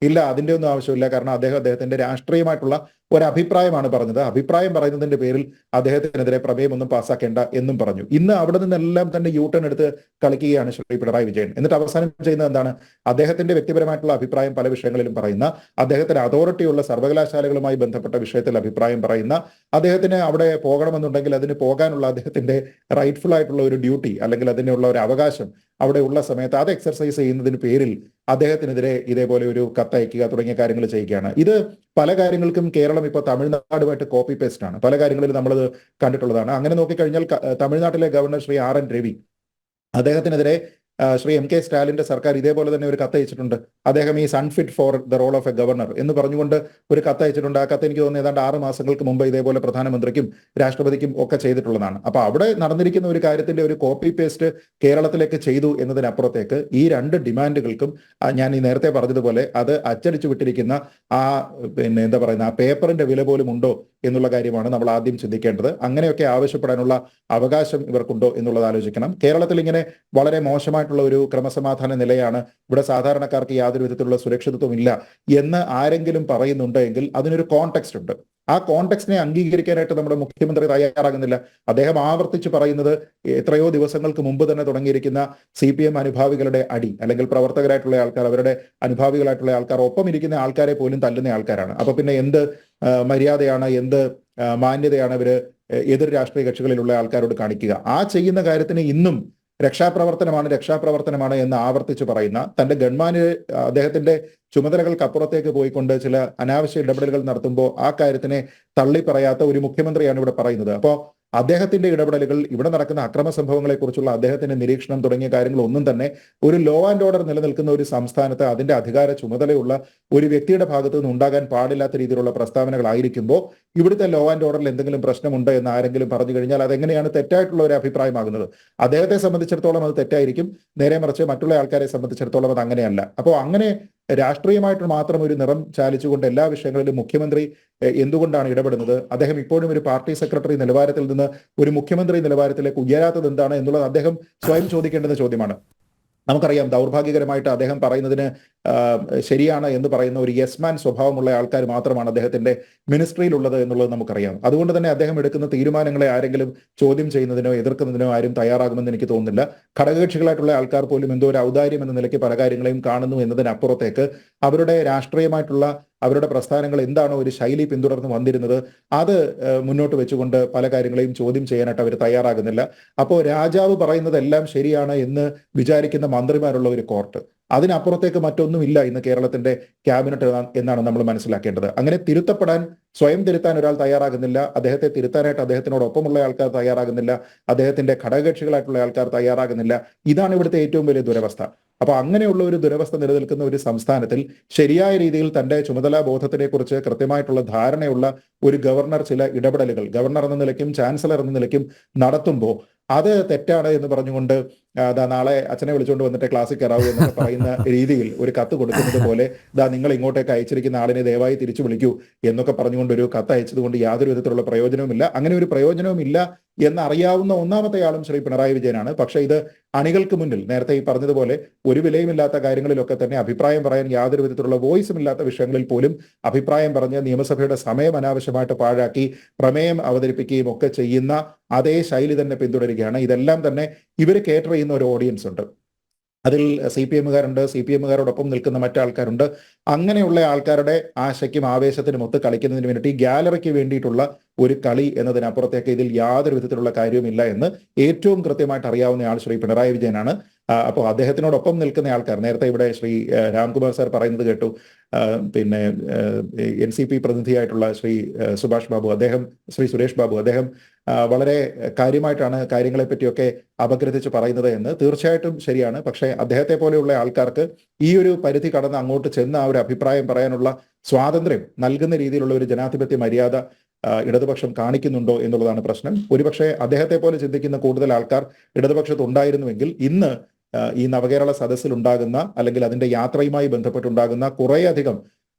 ഇല്ല, അതിന്റെ ഒന്നും ആവശ്യമില്ല, കാരണം അദ്ദേഹത്തിന്റെ രാഷ്ട്രീയമായിട്ടുള്ള ഒരു അഭിപ്രായമാണ് പറഞ്ഞത്. അഭിപ്രായം പറയുന്നതിന്റെ പേരിൽ അദ്ദേഹത്തിനെതിരെ പ്രമേയം ഒന്നും പാസ്സാക്കേണ്ട എന്നും പറഞ്ഞു. ഇന്ന് അവിടെ നിന്നെല്ലാം തന്നെ യൂട്ടേൺ എടുത്ത് കളിക്കുകയാണ് ശ്രീ പിണറായി വിജയൻ. എന്നിട്ട് അവസാനം ചെയ്യുന്നത് എന്താണ്? അദ്ദേഹത്തിന്റെ വ്യക്തിപരമായിട്ടുള്ള അഭിപ്രായം പല വിഷയങ്ങളിലും പറയുന്ന, അദ്ദേഹത്തിന് അതോറിറ്റിയുള്ള സർവകലാശാലകളുമായി ബന്ധപ്പെട്ട വിഷയത്തിൽ അഭിപ്രായം പറയുന്ന, അദ്ദേഹത്തിന് അവിടെ പോകണമെന്നുണ്ടെങ്കിൽ അതിന് പോകാനുള്ള അദ്ദേഹത്തിന്റെ റൈറ്റ്ഫുൾ ആയിട്ടുള്ള ഒരു ഡ്യൂട്ടി അല്ലെങ്കിൽ അതിനുള്ള ഒരു അവകാശം അവിടെ ഉള്ള സമയത്ത് അത് എക്സർസൈസ് ചെയ്യുന്നതിന് പേരിൽ അദ്ദേഹത്തിനെതിരെ ഇതേപോലെ ഒരു കത്തയക്കുക തുടങ്ങിയ കാര്യങ്ങൾ ചെയ്യുകയാണ്. ഇത് പല കാര്യങ്ങൾക്കും കേരളം ഇപ്പോൾ തമിഴ്നാടുമായിട്ട് കോപ്പി പേസ്റ്റ് ആണ്. പല കാര്യങ്ങളിലും നമ്മളത് കണ്ടിട്ടുള്ളതാണ്. അങ്ങനെ നോക്കിക്കഴിഞ്ഞാൽ തമിഴ്നാട്ടിലെ ഗവർണർ ശ്രീ RN രവി, അദ്ദേഹത്തിനെതിരെ ശ്രീ MK സ്റ്റാലിന്റെ സർക്കാർ ഇതേപോലെ തന്നെ ഒരു കത്തയച്ചിട്ടുണ്ട്. അദ്ദേഹം is unfit for the role of a governor എന്ന് പറഞ്ഞുകൊണ്ട് ഒരു കത്തയച്ചിട്ടുണ്ട്. ആ കത്ത് എനിക്ക് തോന്നുന്നു ഏതാണ്ട് 6 മാസങ്ങൾക്ക് മുമ്പ് ഇതേപോലെ പ്രധാനമന്ത്രിക്കും രാഷ്ട്രപതിക്കും ഒക്കെ ചെയ്തിട്ടുള്ളതാണ്. അപ്പൊ അവിടെ നടന്നിരിക്കുന്ന ഒരു കാര്യത്തിന്റെ ഒരു കോപ്പി പേസ്റ്റ് കേരളത്തിലേക്ക് ചെയ്തു എന്നതിനപ്പുറത്തേക്ക് ഈ രണ്ട് ഡിമാൻഡുകൾക്കും ഞാൻ ഈ നേരത്തെ പറഞ്ഞതുപോലെ അത് അച്ചടിച്ചു വിട്ടിരിക്കുന്ന ആ ആ പേപ്പറിന്റെ വില പോലും ഉണ്ടോ എന്നുള്ള കാര്യമാണ് നമ്മൾ ആദ്യം ചിന്തിക്കേണ്ടത്. അങ്ങനെയൊക്കെ ആവശ്യപ്പെടാനുള്ള അവകാശം ഇവർക്കുണ്ടോ എന്നുള്ളത് ആലോചിക്കണം. കേരളത്തിൽ ഇങ്ങനെ വളരെ മോശമായിട്ടുള്ള ഒരു ക്രമസമാധാന നിലയാണ്, ഇവിടെ സാധാരണക്കാർക്ക് യാതൊരു വിധത്തിലുള്ള സുരക്ഷിതത്വം ഇല്ല എന്ന് ആരെങ്കിലും പറയുന്നുണ്ടെങ്കിൽ അതിനൊരു കോണ്ടെക്സ്റ്റ് ഉണ്ട്. ആ കോണ്ടെക്സ്റ്റിനെ അംഗീകരിക്കാനായിട്ട് നമ്മുടെ മുഖ്യമന്ത്രി തയ്യാറാകുന്നില്ല. അദ്ദേഹം ആവർത്തിച്ച് പറയുന്നത് എത്രയോ ദിവസങ്ങൾക്ക് മുമ്പ് തന്നെ തുടങ്ങിയിരിക്കുന്ന CPM അനുഭാവികളുടെ അടി, അല്ലെങ്കിൽ പ്രവർത്തകരായിട്ടുള്ള ആൾക്കാർ, അവരുടെ അനുഭാവികളായിട്ടുള്ള ആൾക്കാർ, ഒപ്പം ഇരിക്കുന്ന ആൾക്കാരെ പോലും തല്ലുന്ന ആൾക്കാരാണ്. അപ്പൊ പിന്നെ എന്ത് മര്യാദയാണ്, എന്ത് മാന്യതയാണ് ഇവര് എതിർ രാഷ്ട്രീയ കക്ഷികളിലുള്ള ആൾക്കാരോട് കാണിക്കുക? ആ ചെയ്യുന്ന കാര്യത്തിന് ഇന്നും രക്ഷാപ്രവർത്തനമാണ് എന്ന് ആവർത്തിച്ച് പറയുന്ന, തന്റെ ഗവൺമെന്റ് അദ്ദേഹത്തിന്റെ ചുമതലകൾക്ക് അപ്പുറത്തേക്ക് പോയിക്കൊണ്ട് ചില അനാവശ്യ ഇടപെടലുകൾ നടത്തുമ്പോൾ ആ കാര്യത്തിനെ തള്ളി പറയാത്ത ഒരു മുഖ്യമന്ത്രിയാണ് ഇവിടെ പറയുന്നത്. അപ്പോൾ അദ്ദേഹത്തിന്റെ ഇടപെടലുകൾ, ഇവിടെ നടക്കുന്ന അക്രമ സംഭവങ്ങളെക്കുറിച്ചുള്ള അദ്ദേഹത്തിന്റെ നിരീക്ഷണം തുടങ്ങിയ കാര്യങ്ങളൊന്നും തന്നെ ഒരു ലോ ആൻഡ് ഓർഡർ നിലനിൽക്കുന്ന ഒരു സംസ്ഥാനത്ത് അതിന്റെ അധികാര ചുമതലയുള്ള ഒരു വ്യക്തിയുടെ ഭാഗത്തു നിന്ന് ഉണ്ടാകാൻ പാടില്ലാത്ത രീതിയിലുള്ള പ്രസ്താവനകളായിരിക്കുമ്പോൾ ഇവിടുത്തെ ലോ ആൻഡ് ഓർഡറിൽ എന്തെങ്കിലും പ്രശ്നമുണ്ട് എന്ന് ആരെങ്കിലും പറഞ്ഞു കഴിഞ്ഞാൽ അതെങ്ങനെയാണ് തെറ്റായിട്ടുള്ള ഒരു അഭിപ്രായമാകുന്നത്? അദ്ദേഹത്തെ സംബന്ധിച്ചിടത്തോളം അത് തെറ്റായിരിക്കും, നേരെ മറിച്ച് മറ്റുള്ള ആൾക്കാരെ സംബന്ധിച്ചിടത്തോളം അത് അങ്ങനെയല്ല. അപ്പോൾ അങ്ങനെ രാഷ്ട്രീയമായിട്ട് മാത്രം ഒരു നിറം ചാലിച്ചുകൊണ്ട് എല്ലാ വിഷയങ്ങളിലും മുഖ്യമന്ത്രി എന്തുകൊണ്ടാണ് ഇടപെടുന്നത്? അദ്ദേഹം ഇപ്പോഴും ഒരു പാർട്ടി സെക്രട്ടറി നിലവാരത്തിൽ നിന്ന് ഒരു മുഖ്യമന്ത്രി നിലവാരത്തിലേക്ക് ഉയരാത്തത് എന്താണ് എന്നുള്ളത് അദ്ദേഹം സ്വയം ചോദിക്കേണ്ടുന്ന ചോദ്യമാണ്. നമുക്കറിയാം, ദൗർഭാഗ്യകരമായിട്ട് അദ്ദേഹം പറയുന്നതിന് ശരിയാണ് എന്ന് പറയുന്ന ഒരു യെസ്മാൻ സ്വഭാവമുള്ള ആൾക്കാർ മാത്രമാണ് അദ്ദേഹത്തിന്റെ മിനിസ്ട്രിയിലുള്ളത് എന്നുള്ളത് നമുക്കറിയാം. അതുകൊണ്ട് തന്നെ അദ്ദേഹം എടുക്കുന്ന തീരുമാനങ്ങളെ ആരെങ്കിലും ചോദ്യം ചെയ്യുന്നതിനോ എതിർക്കുന്നതിനോ ആരും തയ്യാറാകുമെന്ന് എനിക്ക് തോന്നുന്നില്ല. ഘടകകക്ഷികളായിട്ടുള്ള ആൾക്കാർ പോലും എന്തോ ഒരു ഔദാര്യം എന്ന നിലയ്ക്ക് പല കാര്യങ്ങളെയും കാണുന്നു എന്നതിനപ്പുറത്തേക്ക് അവരുടെ രാഷ്ട്രീയമായിട്ടുള്ള അവരുടെ പ്രസ്ഥാനങ്ങൾ എന്താണോ ഒരു ശൈലി പിന്തുടർന്ന് വന്നിരുന്നത് അത് മുന്നോട്ട് വെച്ചുകൊണ്ട് പല കാര്യങ്ങളെയും ചോദ്യം ചെയ്യാനായിട്ട് അവർ തയ്യാറാകുന്നില്ല. അപ്പോൾ രാജാവ് പറയുന്നതെല്ലാം ശരിയാണ് എന്ന് വിചാരിക്കുന്ന മന്ത്രിമാരുള്ള ഒരു കോർട്ട്, അതിനപ്പുറത്തേക്ക് മറ്റൊന്നുമില്ല ഇന്ന് കേരളത്തിന്റെ ക്യാബിനറ്റ് എന്നാണ് നമ്മൾ മനസ്സിലാക്കേണ്ടത്. അങ്ങനെ തിരുത്തപ്പെടാൻ, സ്വയം തിരുത്താൻ ഒരാൾ തയ്യാറാകുന്നില്ല, അദ്ദേഹത്തെ തിരുത്താനായിട്ട് അദ്ദേഹത്തിനോടൊപ്പമുള്ള ആൾക്കാർ തയ്യാറാകുന്നില്ല, അദ്ദേഹത്തിന്റെ ഘടകകക്ഷികളായിട്ടുള്ള ആൾക്കാർ തയ്യാറാകുന്നില്ല. ഇതാണ് ഇവിടുത്തെ ഏറ്റവും വലിയ ദുരവസ്ഥ. അപ്പൊ അങ്ങനെയുള്ള ഒരു ദുരവസ്ഥ നിലനിൽക്കുന്ന ഒരു സംസ്ഥാനത്തിൽ ശരിയായ രീതിയിൽ തന്റെ ചുമതലാ ബോധത്തിനെ കുറിച്ച് കൃത്യമായിട്ടുള്ള ധാരണയുള്ള ഒരു ഗവർണർ ചില ഇടപെടലുകൾ ഗവർണർ എന്ന നിലയ്ക്കും ചാൻസലർ എന്ന നിലയ്ക്കും നടത്തുമ്പോൾ അത് തെറ്റാണ് എന്ന് പറഞ്ഞുകൊണ്ട് നാളെ അച്ഛനെ വിളിച്ചുകൊണ്ട് വന്നിട്ട് ക്ലാസ്സിൽ കയറാവൂ എന്നൊക്കെ പറയുന്ന രീതിയിൽ ഒരു കത്ത് കൊടുക്കുന്നത് പോലെ നിങ്ങൾ ഇങ്ങോട്ടേക്ക് അയച്ചിരിക്കുന്ന ആളിനെ ദയവായി തിരിച്ചു വിളിക്കൂ എന്നൊക്കെ പറഞ്ഞുകൊണ്ട് ഒരു കത്ത് അയച്ചത് കൊണ്ട് യാതൊരു വിധത്തിലുള്ള പ്രയോജനവുമില്ല. അങ്ങനെ ഒരു പ്രയോജനവുമില്ല എന്നറിയാവുന്ന ഒന്നാമത്തെ ആളും ശ്രീ പിണറായി വിജയനാണ്. പക്ഷേ ഇത് അണികൾക്ക് മുന്നിൽ നേരത്തെ ഈ പറഞ്ഞതുപോലെ ഒരു വിലയുമില്ലാത്ത കാര്യങ്ങളിലൊക്കെ തന്നെ അഭിപ്രായം പറയാൻ യാതൊരു വിധത്തിലുള്ള വോയിസും ഇല്ലാത്ത വിഷയങ്ങളിൽ പോലും അഭിപ്രായം പറഞ്ഞ് നിയമസഭയുടെ സമയം അനാവശ്യമായിട്ട് പാഴാക്കി പ്രമേയം അവതരിപ്പിക്കുകയും ഒക്കെ ചെയ്യുന്ന അതേ ശൈലി തന്നെ പിന്തുടരുകയാണ്. ഇതെല്ലാം തന്നെ ഇവർ കേറ്റർ ചെയ്യുന്ന ഒരു ഓഡിയൻസ് ഉണ്ട്. അതിൽ CPM-കാരുണ്ട്, CPM-കാരോടൊപ്പം നിൽക്കുന്ന മറ്റാൾക്കാരുണ്ട്. അങ്ങനെയുള്ള ആൾക്കാരുടെ ആശയ്ക്കും ആവേശത്തിനും ഒത്ത് കളിക്കുന്നതിന് വേണ്ടിയിട്ട് ഈ ഗാലറിക്ക് വേണ്ടിയിട്ടുള്ള ഒരു കളി എന്നതിനപ്പുറത്തേക്ക് ഇതിൽ യാതൊരു വിധത്തിലുള്ള കാര്യവുമില്ല എന്ന് ഏറ്റവും കൃത്യമായിട്ട് അറിയാവുന്ന ആൾ ശ്രീ പിണറായി വിജയനാണ്. അപ്പോൾ അദ്ദേഹത്തിനോടൊപ്പം നിൽക്കുന്ന ആൾക്കാർ, നേരത്തെ ഇവിടെ ശ്രീ രാംകുമാർ സാർ പറയുന്നത് കേട്ടു, പിന്നെ NCP പ്രതിനിധിയായിട്ടുള്ള ശ്രീ സുഭാഷ് ബാബു, അദ്ദേഹം ശ്രീ സുരേഷ് ബാബു, അദ്ദേഹം വളരെ കാര്യമായിട്ടാണ് കാര്യങ്ങളെ പറ്റിയൊക്കെ അപഗ്രഥിച്ച് പറയുന്നത് എന്ന്. തീർച്ചയായിട്ടും ശരിയാണ്. പക്ഷേ അദ്ദേഹത്തെ പോലെയുള്ള ആൾക്കാർക്ക് ഈ ഒരു പരിധി കടന്ന് അങ്ങോട്ട് ചെന്ന് ആ ഒരു അഭിപ്രായം പറയാനുള്ള സ്വാതന്ത്ര്യം നൽകുന്ന രീതിയിലുള്ള ഒരു ജനാധിപത്യ മര്യാദ ഇടതുപക്ഷം കാണിക്കുന്നുണ്ടോ എന്നുള്ളതാണ് പ്രശ്നം. ഒരുപക്ഷെ അദ്ദേഹത്തെ പോലെ ചിന്തിക്കുന്ന കൂടുതൽ ആൾക്കാർ ഇടതുപക്ഷത്ത് ഉണ്ടായിരുന്നുവെങ്കിൽ ഇന്ന് ഈ നവകേരള സദസ്സിൽ ഉണ്ടാകുന്ന അല്ലെങ്കിൽ അതിന്റെ യാത്രയുമായി ബന്ധപ്പെട്ടുണ്ടാകുന്ന കുറേയധികം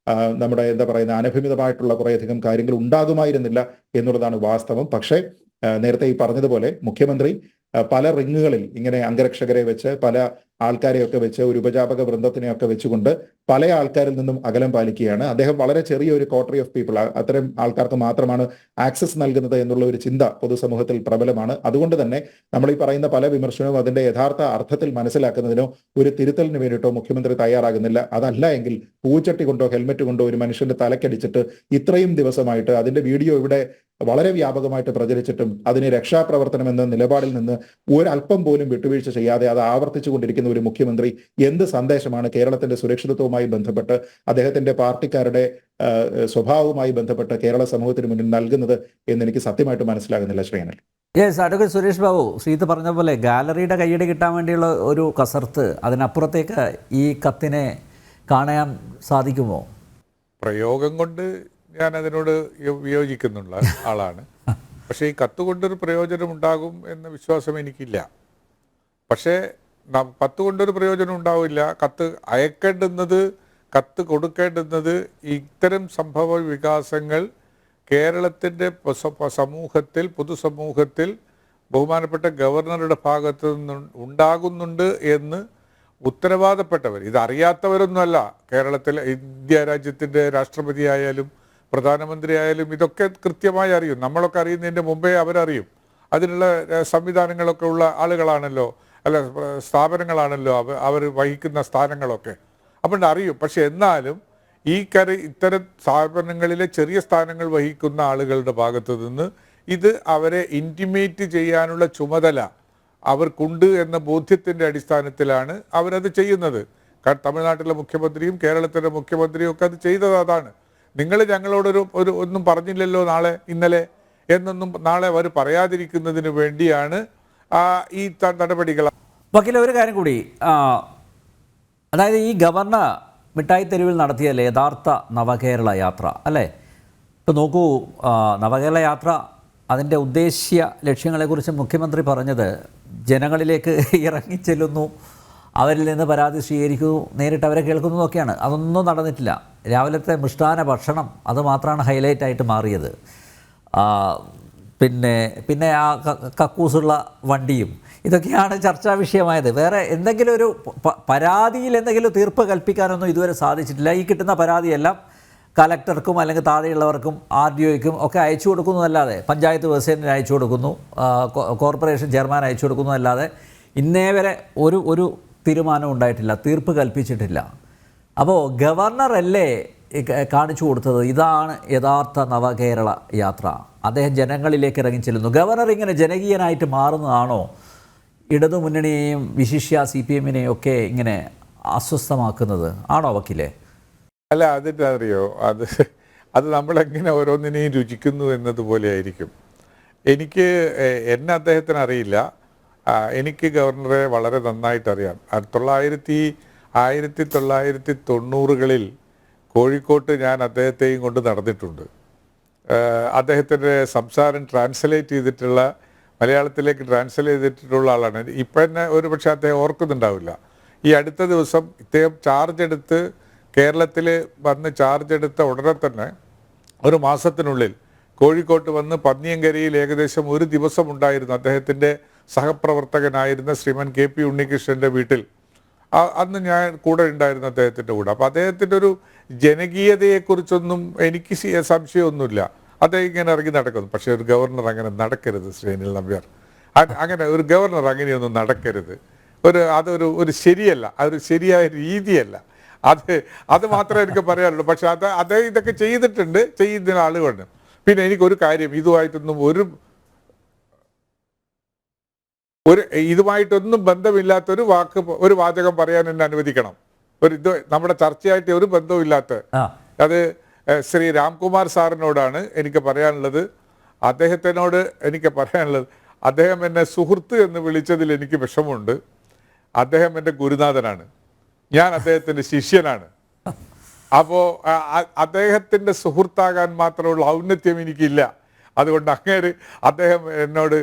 നമ്മുടെ എന്താ പറയുന്ന അനഭിമിതമായിട്ടുള്ള കുറേയധികം കാര്യങ്ങൾ ഉണ്ടാകുമായിരുന്നില്ല എന്നുള്ളതാണ് വാസ്തവം. പക്ഷേ നേരത്തെ ഈ പറഞ്ഞതുപോലെ മുഖ്യമന്ത്രി പല റിങ്ങുകളിൽ ഇങ്ങനെ അംഗരക്ഷകരെ വെച്ച് പല ആൾക്കാരെയൊക്കെ വെച്ച് ഒരു ഉപജാപക വൃന്ദത്തിനെയൊക്കെ വെച്ചുകൊണ്ട് പല ആൾക്കാരിൽ നിന്നും അകലം പാലിക്കുകയാണ്. അദ്ദേഹം വളരെ ചെറിയ ഒരു കോട്ടറി ഓഫ് പീപ്പിൾ, അത്തരം ആൾക്കാർക്ക് മാത്രമാണ് ആക്സസ് നൽകുന്നത് എന്നുള്ള ഒരു ചിന്ത പൊതുസമൂഹത്തിൽ പ്രബലമാണ്. അതുകൊണ്ട് തന്നെ നമ്മൾ ഈ പറയുന്ന പല വിമർശനവും അതിന്റെ യഥാർത്ഥ അർത്ഥത്തിൽ മനസ്സിലാക്കുന്നതിനോ ഒരു തിരുത്തലിന് വേണ്ടിയിട്ടോ മുഖ്യമന്ത്രി തയ്യാറാകുന്നില്ല. അതല്ല എങ്കിൽ പൂച്ചട്ടി കൊണ്ടോ ഹെൽമെറ്റ് കൊണ്ടോ ഒരു മനുഷ്യന്റെ തലക്കടിച്ചിട്ട് ഇത്രയും ദിവസമായിട്ട് അതിന്റെ വീഡിയോ ഇവിടെ വളരെ വ്യാപകമായിട്ട് പ്രചരിച്ചിട്ടും അതിന് രക്ഷാപ്രവർത്തനം എന്ന നിലപാടിൽ നിന്ന് ഒരല്പം പോലും വിട്ടുവീഴ്ച ചെയ്യാതെ അത് ആവർത്തിച്ചു കൊണ്ടിരിക്കുന്ന ഒരു മുഖ്യമന്ത്രി എന്ത് സന്ദേശമാണ് കേരളത്തിന്റെ സുരക്ഷിതത്വവുമായി ബന്ധപ്പെട്ട് അദ്ദേഹത്തിന്റെ പാർട്ടിക്കാരുടെ സ്വഭാവവുമായി ബന്ധപ്പെട്ട് കേരള സമൂഹത്തിന് മുന്നിൽ നൽകുന്നത് എന്ന് എനിക്ക് സത്യമായിട്ട് മനസ്സിലാകുന്നില്ല. ശ്രീനൽ. യെസ്, അഡ്വക്കേറ്റ് സുരേഷ് ബാബു, ശ്രീത്ത് പറഞ്ഞ പോലെ ഗാലറിയുടെ കയ്യടി കിട്ടാൻ വേണ്ടിയുള്ള ഒരു കസർത്ത്, അതിനപ്പുറത്തേക്ക് ഈ കത്തിനെ കാണാൻ സാധിക്കുമോ? പ്രയോഗം കൊണ്ട് ഞാൻ അതിനോട് വിയോജിക്കുന്നുള്ള ആളാണ്. പക്ഷേ ഈ കത്ത് കൊണ്ടൊരു പ്രയോജനം ഉണ്ടാകും എന്ന വിശ്വാസം എനിക്കില്ല. പക്ഷേ കത്ത് കൊണ്ടൊരു പ്രയോജനം ഉണ്ടാവില്ല. കത്ത് അയക്കേണ്ടുന്നത്, കത്ത് കൊടുക്കേണ്ടുന്നത് ഇത്തരം സംഭവ വികാസങ്ങൾ കേരളത്തിൻ്റെ സമൂഹത്തിൽ, പൊതുസമൂഹത്തിൽ ബഹുമാനപ്പെട്ട ഗവർണറുടെ ഭാഗത്ത് നിന്ന് ഉണ്ടാകുന്നുണ്ട് എന്ന് ഉത്തരവാദപ്പെട്ടവർ, ഇതറിയാത്തവരൊന്നുമല്ല. കേരളത്തിലെ ഇന്ത്യ രാജ്യത്തിൻ്റെ രാഷ്ട്രപതി ആയാലും പ്രധാനമന്ത്രി ആയാലും ഇതൊക്കെ കൃത്യമായി അറിയും. നമ്മളൊക്കെ അറിയുന്നതിൻ്റെ മുമ്പേ അവരറിയും. അതിനുള്ള സംവിധാനങ്ങളൊക്കെ ഉള്ള ആളുകളാണല്ലോ, അല്ല സ്ഥാപനങ്ങളാണല്ലോ അവർ വഹിക്കുന്ന സ്ഥാനങ്ങളൊക്കെ. അപ്പോൾ അറിയും. പക്ഷെ എന്നാലും ഇത്തരം സ്ഥാപനങ്ങളിലെ ചെറിയ സ്ഥാനങ്ങൾ വഹിക്കുന്ന ആളുകളുടെ ഭാഗത്തു നിന്ന് ഇത് അവരെ ഇൻറ്റിമേറ്റ് ചെയ്യാനുള്ള ചുമതല അവർക്കുണ്ട് എന്ന ബോധ്യത്തിൻ്റെ അടിസ്ഥാനത്തിലാണ് അവരത് ചെയ്യുന്നത്. തമിഴ്നാട്ടിലെ മുഖ്യമന്ത്രിയും കേരളത്തിലെ മുഖ്യമന്ത്രിയും ഒക്കെ അത് ചെയ്തത് അതാണ്. നിങ്ങൾ ഞങ്ങളോടൊരു ഒന്നും പറഞ്ഞില്ലല്ലോ ഇന്നലെ എന്നൊന്നും നാളെ അവർ പറയാതിരിക്കുന്നതിന് വേണ്ടിയാണ് ഈ നടപടികൾ. വക്കീലെ, ഒരു കാര്യം കൂടി, അതായത് ഈ ഗവർണർ മിഠായി തെരുവിൽ നടത്തിയല്ലേ യഥാർത്ഥ നവകേരള യാത്ര അല്ലേ? ഇപ്പോൾ നോക്കൂ, നവകേരള യാത്ര അതിൻ്റെ ഉദ്ദേശ്യ ലക്ഷ്യങ്ങളെക്കുറിച്ച് മുഖ്യമന്ത്രി പറഞ്ഞത് ജനങ്ങളിലേക്ക് ഇറങ്ങിച്ചെല്ലുന്നു, അവരിൽ നിന്ന് പരാതി സ്വീകരിക്കുന്നു, നേരിട്ട് അവരെ കേൾക്കുന്നു എന്നൊക്കെയാണ്. അതൊന്നും നടന്നിട്ടില്ല. രാവിലത്തെ മിഷ്ടാന ഭക്ഷണം അത് മാത്രമാണ് ഹൈലൈറ്റായിട്ട് മാറിയത്. പിന്നെ ആ കക്കൂസുള്ള വണ്ടിയും ഇതൊക്കെയാണ് ചർച്ചാ വിഷയമായത്. വേറെ എന്തെങ്കിലും ഒരു പരാതിയിൽ എന്തെങ്കിലും തീർപ്പ് കൽപ്പിക്കാനൊന്നും ഇതുവരെ സാധിച്ചിട്ടില്ല. ഈ കിട്ടുന്ന പരാതിയെല്ലാം കലക്ടർക്കും അല്ലെങ്കിൽ താഴെയുള്ളവർക്കും RDOയ്ക്കും ഒക്കെ അയച്ചു കൊടുക്കുന്നതല്ലാതെ, പഞ്ചായത്ത് പ്രസിഡന്റിന് അയച്ചു കൊടുക്കുന്നു, കോർപ്പറേഷൻ ചെയർമാൻ അയച്ചു കൊടുക്കുന്നതല്ലാതെ ഇന്നേ വരെ ഒരു തീരുമാനം ഉണ്ടായിട്ടില്ല, തീർപ്പ് കൽപ്പിച്ചിട്ടില്ല. അപ്പോൾ ഗവർണറല്ലേ കാണിച്ചു കൊടുത്തത് ഇതാണ് യഥാർത്ഥ നവകേരള യാത്ര? അദ്ദേഹം ജനങ്ങളിലേക്ക് ഇറങ്ങിച്ചെല്ലുന്നു. ഗവർണർ ഇങ്ങനെ ജനകീയനായിട്ട് മാറുന്നതാണോ ഇടതുമുന്നണിയെയും വിശിഷ്യ CPMനെയും ഒക്കെ ഇങ്ങനെ അസ്വസ്ഥമാക്കുന്നത്? ആണോ വക്കീലെ? അല്ല, അതിൻ്റെ അറിയോ, അത് നമ്മളെങ്ങനെ ഓരോന്നിനെയും രുചിക്കുന്നു എന്നതുപോലെ ആയിരിക്കും. എന്നെ അദ്ദേഹത്തിന് അറിയില്ല. എനിക്ക് ഗവർണറെ വളരെ നന്നായിട്ട് അറിയാം. 1990കളിൽ കോഴിക്കോട്ട് ഞാൻ അദ്ദേഹത്തെയും കൊണ്ട് നടന്നിട്ടുണ്ട്. അദ്ദേഹത്തിൻ്റെ സംസാരം ട്രാൻസ്ലേറ്റ് ചെയ്തിട്ടുള്ള, മലയാളത്തിലേക്ക് ട്രാൻസ്ലേറ്റ് ചെയ്തിട്ടുള്ള ആളാണ്. ഇപ്പം തന്നെ ഒരുപക്ഷെ അദ്ദേഹം ഓർക്കുന്നുണ്ടാവില്ല. ഈ അടുത്ത ദിവസം ഇദ്ദേഹം ചാർജ് എടുത്ത് കേരളത്തിൽ വന്ന് ചാർജ് എടുത്ത ഉടനെ തന്നെ ഒരു മാസത്തിനുള്ളിൽ കോഴിക്കോട്ട് വന്ന് പന്നിയങ്കരയിൽ ഏകദേശം ഒരു ദിവസം ഉണ്ടായിരുന്നു അദ്ദേഹത്തിൻ്റെ സഹപ്രവർത്തകനായിരുന്ന ശ്രീമാൻ KP ഉണ്ണികൃഷ്ണൻ്റെ വീട്ടിൽ. അന്ന് ഞാൻ കൂടെ ഉണ്ടായിരുന്നു അദ്ദേഹത്തിൻ്റെ കൂടെ. അപ്പോൾ അദ്ദേഹത്തിൻ്റെ ഒരു ജനകീയതയെക്കുറിച്ചൊന്നും എനിക്ക് സംശയമൊന്നുമില്ല. അദ്ദേഹം ഇങ്ങനെ ഇറങ്ങി നടക്കുന്നു. പക്ഷേ ഒരു ഗവർണർ അങ്ങനെ നടക്കരുത് ശ്രീ അനിൽ നമ്പ്യാർ. അങ്ങനെ ഒരു ഗവർണർ അങ്ങനെയൊന്നും നടക്കരുത്. അതൊരു ശരിയല്ല, അതൊരു ശരിയായ രീതിയല്ല. അത് മാത്രമേ എനിക്ക് പറയാനുള്ളൂ. പക്ഷെ അദ്ദേഹം ഇതൊക്കെ ചെയ്തിട്ടുണ്ട്, ചെയ്യുന്ന ആളുകളുണ്ട്. പിന്നെ എനിക്കൊരു കാര്യം, ഇതുമായിട്ടൊന്നും ബന്ധമില്ലാത്തൊരു ഒരു വാചകം പറയാൻ എന്നെ അനുവദിക്കണം. നമ്മുടെ ചർച്ചയായിട്ട് ഒരു ബന്ധവുമില്ലാത്ത അത് ശ്രീ രാംകുമാർ സാറിനോടാണ് എനിക്ക് പറയാനുള്ളത്. അദ്ദേഹത്തിനോട് എനിക്ക് പറയാനുള്ളത്, അദ്ദേഹം എന്നെ സുഹൃത്ത് എന്ന് വിളിച്ചതിൽ എനിക്ക് വിഷമമുണ്ട്. അദ്ദേഹം എൻ്റെ ഗുരുനാഥനാണ്, ഞാൻ അദ്ദേഹത്തിൻ്റെ ശിഷ്യനാണ്. അപ്പോൾ അദ്ദേഹത്തിൻ്റെ സുഹൃത്താകാൻ മാത്രമുള്ള ഔന്നത്യം എനിക്കില്ല. അതുകൊണ്ട് അദ്ദേഹം എന്നോട്